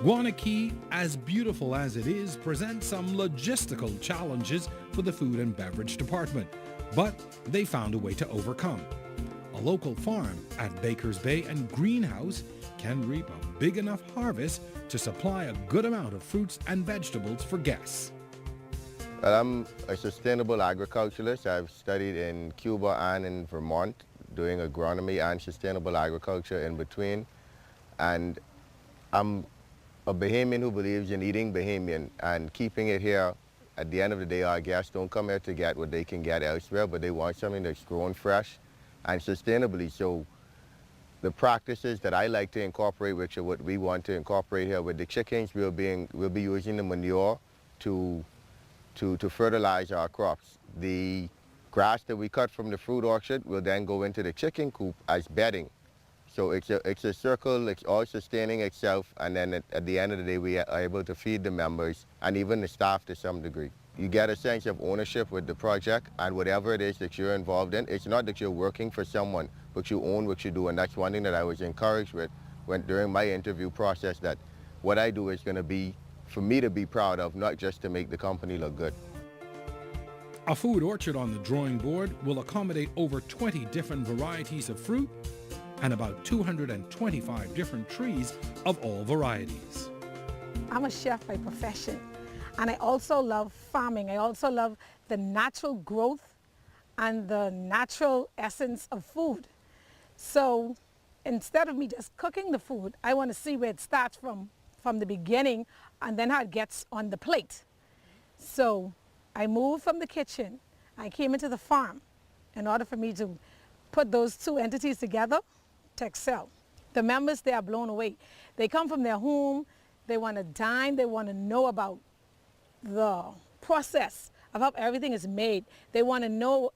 Guanakee, as beautiful as it is, presents some logistical challenges for the food and beverage department, but they found a way to overcome. A local farm at Baker's Bay and greenhouse can reap a big enough harvest to supply a good amount of fruits and vegetables for guests.
Well, I'm a sustainable agriculturalist. I've studied in Cuba and in Vermont, doing agronomy and sustainable agriculture in between. And I'm a Bahamian who believes in eating Bahamian and keeping it here at the end of the day, our guests don't come here to get what they can get elsewhere, but they want something that's grown fresh and sustainably. So the practices that I like to incorporate, which are what we want to incorporate here with the chickens, we'll be using the manure to fertilize our crops. The grass that we cut from the fruit orchard will then go into the chicken coop as bedding. So it's a circle, it's all sustaining itself, and then at the end of the day, we are able to feed the members and even the staff to some degree. You get a sense of ownership with the project, and whatever it is that you're involved in, it's not that you're working for someone, but you own what you do, and that's one thing that I was encouraged with during my interview process, that what I do is going to be for me to be proud of, not just to make the company look good.
A food orchard on the drawing board will accommodate over 20 different varieties of fruit and about 225 different trees of all varieties.
I'm a chef by profession, and I also love farming. I also love the natural growth and the natural essence of food. So instead of me just cooking the food, I want to see where it starts from the beginning and then how it gets on the plate. So I moved from the kitchen. I came into the farm in order for me to put those two entities together to excel. The members, they are blown away. They come from their home, they want to dine, they want to know about the process of how everything is made. They want to know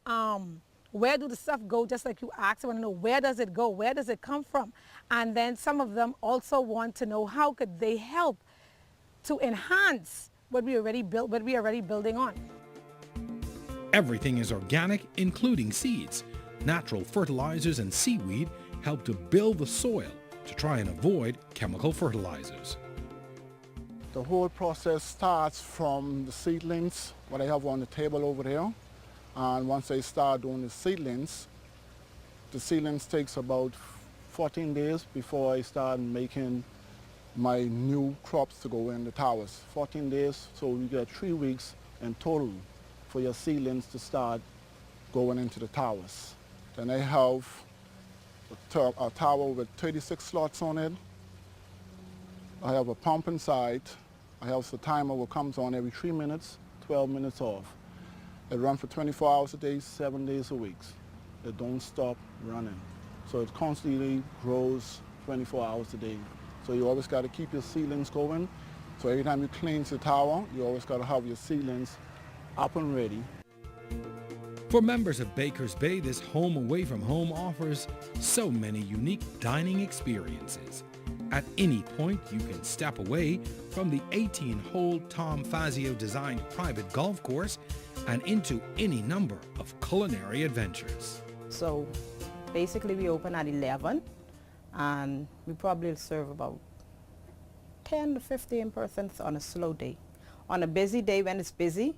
where do the stuff go, just like you asked. They want to know where does it go, where does it come from? And then some of them also want to know how could they help to enhance what we already built, what we are already building on.
Everything is organic, including seeds. Natural fertilizers and seaweed help to build the soil to try and avoid chemical fertilizers.
The whole process starts from the seedlings, what I have on the table over there. And once I start doing the seedlings takes about 14 days before I start making my new crops to go in the towers. 14 days, so you get 3 weeks in total for your seedlings to start going into the towers. Then I have a tower with 36 slots on it. I have a pump inside. I have the timer that comes on every 3 minutes, 12 minutes off. It runs for 24 hours a day, 7 days a week. It don't stop running. So it constantly grows 24 hours a day. So you always got to keep your seedlings going. So every time you cleanse the tower, you always got to have your seedlings up and ready.
For members of Baker's Bay, this home away from home offers so many unique dining experiences. At any point, you can step away from the 18-hole Tom Fazio designed private golf course and into any number of culinary adventures.
So basically we open at 11 and we probably serve about 10 to 15 persons on a slow day. On a busy day when it's busy,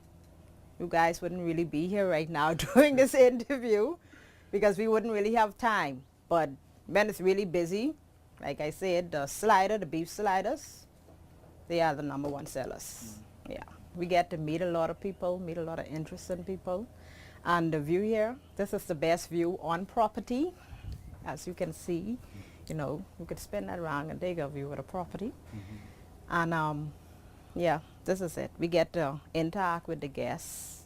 you guys wouldn't really be here right now doing this interview because we wouldn't really have time. But when it's really busy, like I said, the beef sliders, they are the #1 sellers. Yeah, we get to meet a lot of people, meet a lot of interesting people. And the view here, this is the best view on property. As you can see, you know, you could spin that around and take a view of the property. And yeah, this is it. We get to interact with the guests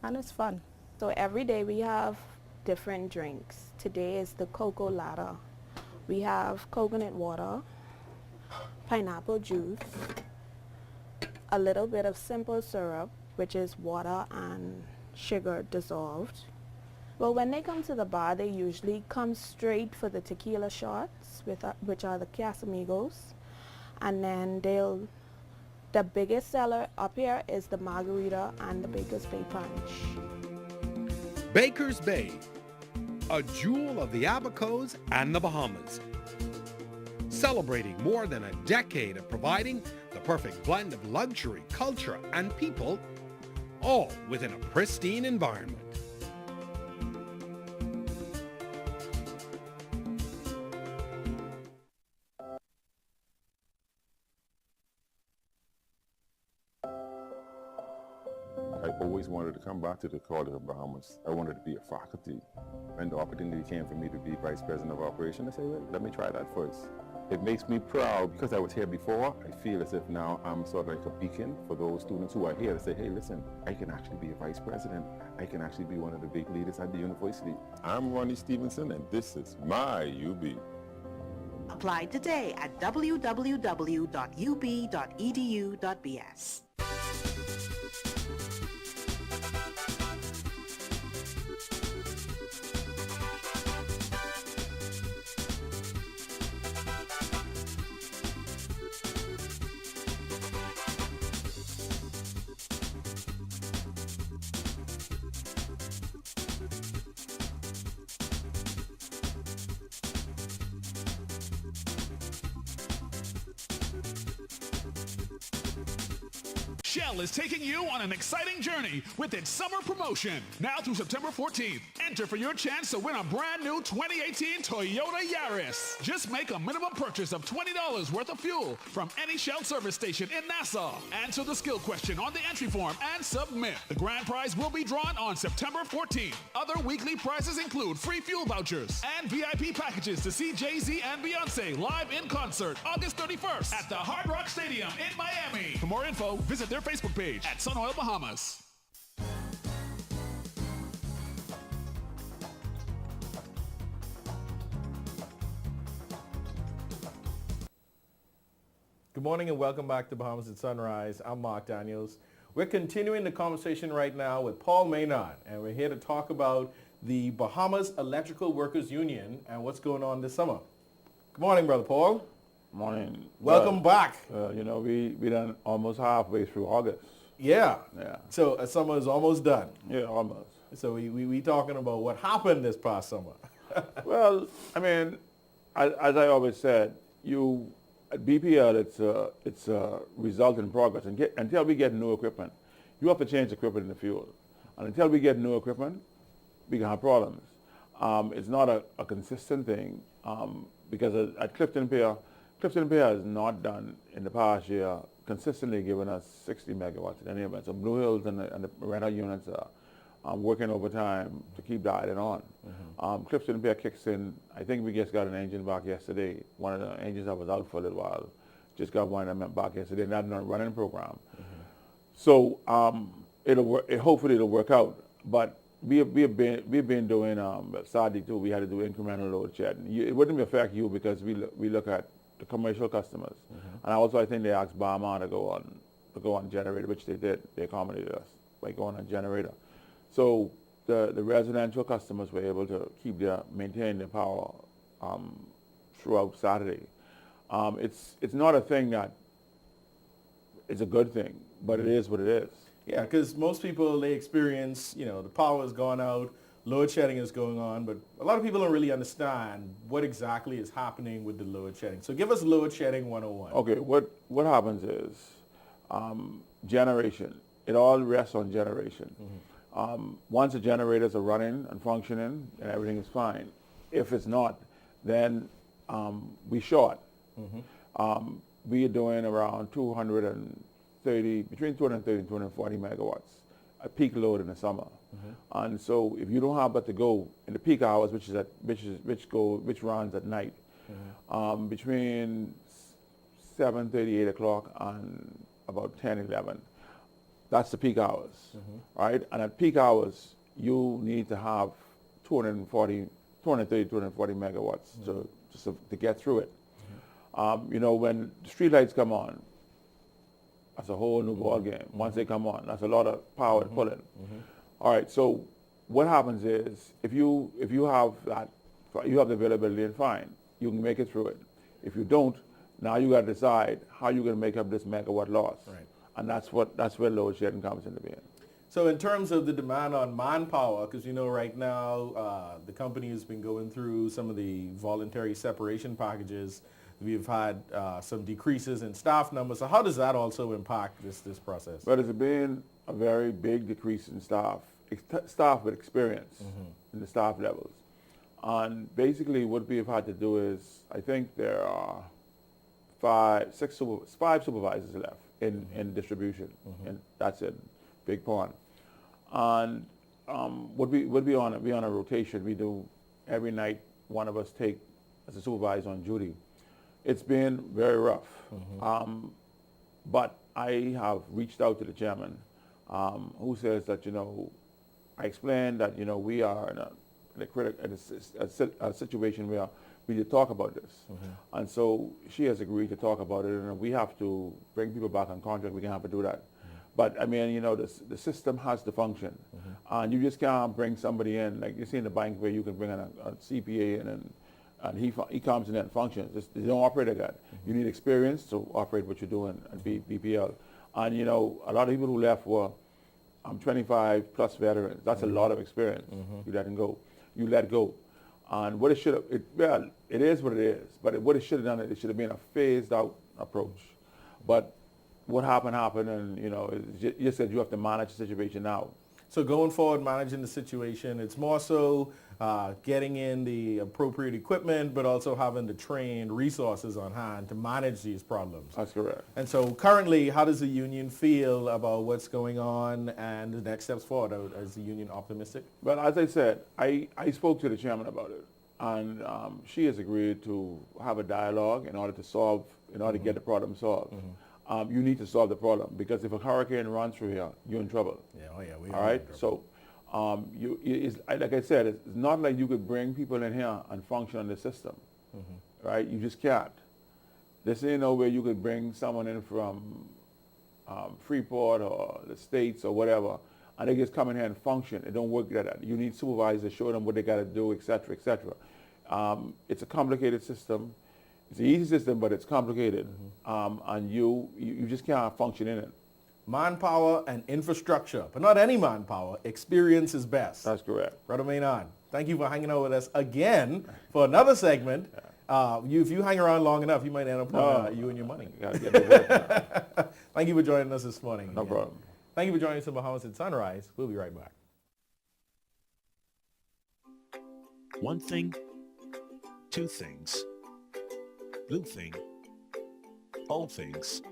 and it's fun.
So every day we have different drinks. Today is the cocoa latte. We have coconut water, pineapple juice, a little bit of simple syrup, which is water and sugar dissolved. Well, when they come to the bar, they usually come straight for the tequila shots, which are the Casamigos. And then the biggest seller up here is the margarita and the Baker's Bay Punch.
Baker's Bay, a jewel of the Abacos and the Bahamas. Celebrating more than a decade of providing the perfect blend of luxury, culture, and people, all within a pristine environment.
I always wanted to come back to the College of Bahamas. I wanted to be a faculty. When the opportunity came for me to be Vice President of Operations, I said, well, let me try that first.
It makes me proud because I was here before. I feel as if now I'm sort of like a beacon for those students who are here to say, hey, listen, I can actually be a vice president. I can actually be one of the big leaders at the university. I'm Ronnie Stevenson, and this is my UB.
Apply today at www.ub.edu.bs.
Shell is taking you on an exciting journey with its summer promotion. Now through September 14th, enter for your chance to win a brand new 2018 Toyota Yaris. Just make a minimum purchase of $20 worth of fuel from any Shell service station in Nassau. Answer the skill question on the entry form and submit. The grand prize will be drawn on September 14th. Other weekly prizes include free fuel vouchers and VIP packages to see Jay-Z and Beyonce live in concert August 31st at the Hard Rock Stadium in Miami. For more info, visit their Facebook page at Sunoil Bahamas.
Good morning and welcome back to Bahamas at Sunrise. I'm Mark Daniels. We're continuing the conversation right now with Paul Maynard, and we're here to talk about the Bahamas Electrical Workers Union and what's going on this summer. Good morning, Brother Paul.
Morning.
Welcome back.
You know, we done almost halfway through August.
Yeah.
Yeah.
So summer is almost done.
Yeah, almost.
So we talking about what happened this past summer.
Well, I mean, as I always said, at BPL, it's a result in progress. Until we get new equipment, you have to change the equipment in the field. And until we get new equipment, we can have problems. It's not a consistent thing because at Clifton Pier has not done in the past year consistently given us 60 megawatts in any event. So Blue Hills and the rental units are working overtime to keep that added on.
Mm-hmm.
Clifton Pier kicks in. I think we just got an engine back yesterday. One of the engines that was out for a little while just got one of them back yesterday. Not in a running program.
Mm-hmm.
So it'll work. Hopefully it'll work out. But we've been doing sadly too. We had to do incremental load shedding. It wouldn't affect you because we look at the commercial customers, and also I think they asked Bahamas to go on generator, which they did. They accommodated us by going on generator. So the residential customers were able to maintain their power throughout Saturday. It's not a thing that it's a good thing, but it is what it is.
Yeah, because most people, they experience, the power has gone out, load shedding is going on, but a lot of people don't really understand what exactly is happening with the load shedding. So give us load shedding 101.
Okay, what happens is generation. It all rests on generation. Once the generators are running and functioning and everything is fine. If it's not, then we short. We are doing around between 230 and 240 megawatts, a peak load in the summer. And so if you don't have that to go in the peak hours, which runs at night, between 7:30, 8 o'clock and about 10, 11, that's the peak hours, right? And at peak hours, you need to have 230, 240 megawatts to get through it. When the street lights come on, that's a whole new ball game. Once they come on, that's a lot of power to pull in. All right, so what happens is if you have the availability, and fine, you can make it through it. If you don't, now you got to decide how you're going to make up this megawatt loss.
Right.
And that's where load shedding comes into being.
So in terms of the demand on manpower, because right now the company has been going through some of the voluntary separation packages. We've had some decreases in staff numbers. So how does that also impact this process?
Well, there's been a very big decrease in staff with experience in the staff levels. And basically what we've had to do is, I think there are 5 supervisors left in distribution, and that's it, Big Pond. And what we on a rotation. We do every night, one of us take as a supervisor on duty It's been very rough. But I have reached out to the chairman, who says that, I explained that, we are in a situation where we need to talk about this. And so she has agreed to talk about it, and we have to bring people back on contract. We can have to do that. But I mean, the system has to function, and you just can't bring somebody in like you see in the bank where you can bring in a CPA and he comes in and functions. They don't operate like that. You need experience to operate what you're doing at BPL. And a lot of people who left were 25 plus veterans. That's a lot of experience. You let them go. You let go. And what it should have, it is what it is. But what it should have done, it should have been a phased out approach. But what happened, and you just said you have to manage the situation now.
So going forward, managing the situation, it's more so getting in the appropriate equipment, but also having the trained resources on hand to manage these problems.
That's correct.
And so currently, how does the union feel about what's going on and the next steps forward? Is the union optimistic?
Well, as I said, I spoke to the chairman about it, and she has agreed to have a dialogue in order to get the problem solved. You need to solve the problem, because if a hurricane runs through here, you're in trouble.
We
all right. So, like I said, it's not like you could bring people in here and function on the system, right? You just can't. This ain't no way you could bring someone in from Freeport or the States or whatever, and they just come in here and function. It don't work like that. You need supervisors to show them what they got to do, et cetera, et cetera. It's a complicated system. It's an easy system, but it's complicated, and you just can't function in it.
Manpower and infrastructure, but not any manpower. Experience is best.
That's correct.
Brother Maynard, thank you for hanging out with us again for another segment. If you hang around long enough, you might end up on you and your money. Thank you for joining us this morning.
No problem.
Thank you for joining us in Bahamas at Sunrise. We'll be right back.
One thing, two things. Blue thing, all things.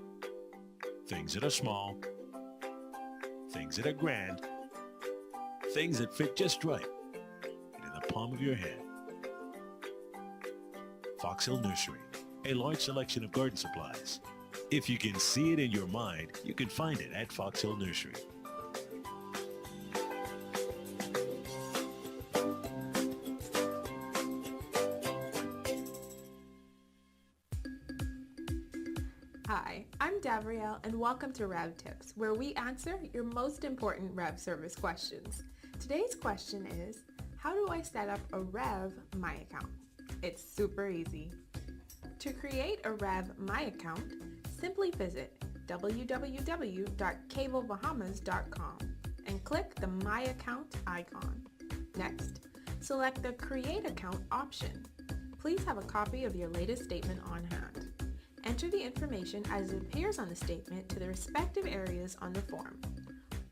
Things that are small, things that are grand, things that fit just right and in the palm of your hand. Fox Hill Nursery, a large selection of garden supplies. If you can see it in your mind, you can find it at Fox Hill Nursery.
Hi, I'm Davrielle, and welcome to Rev Tips, where we answer your most important Rev service questions. Today's question is, how do I set up a Rev My account? It's super easy. To create a Rev My account, simply visit www.cablebahamas.com and click the My Account icon. Next, select the Create Account option. Please have a copy of your latest statement on hand. Enter the information as it appears on the statement to the respective areas on the form.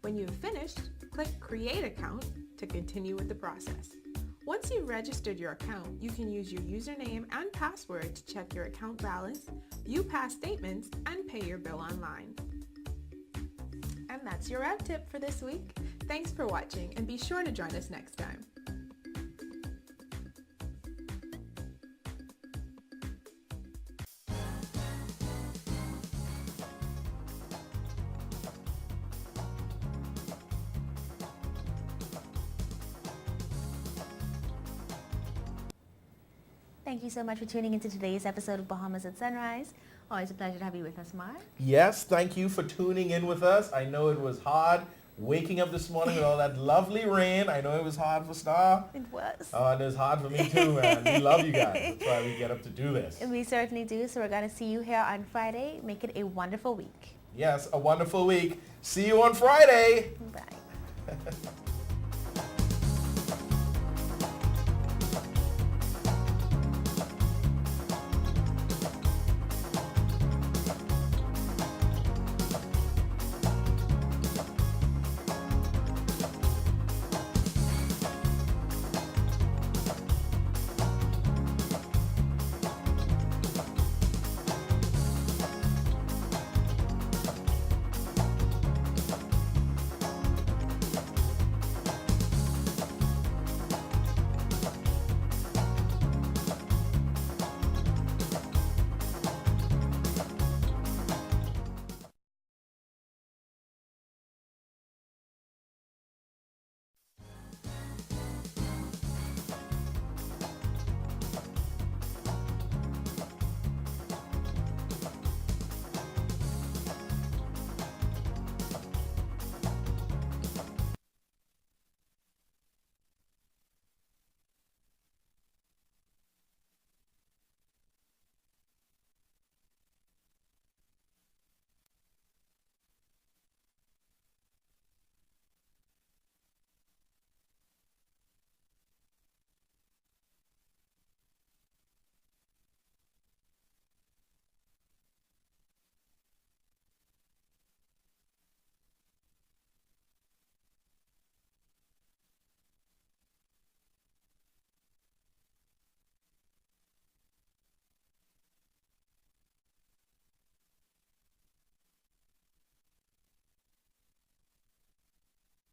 When you've finished, click Create Account to continue with the process. Once you've registered your account, you can use your username and password to check your account balance, view past statements, and pay your bill online. And that's your Rev Tip for this week. Thanks for watching, and be sure to join us next time.
Thank you so much for tuning into today's episode of Bahamas at Sunrise. Always a pleasure to have you with us, Mark.
Yes, thank you for tuning in with us. I know it was hard waking up this morning with all that lovely rain. I know it was hard for Star.
It was.
And it was hard for me too, man. We love you guys. That's why we get up to do this.
We certainly do. So we're going to see you here on Friday. Make it a wonderful week.
Yes, a wonderful week. See you on Friday.
Bye.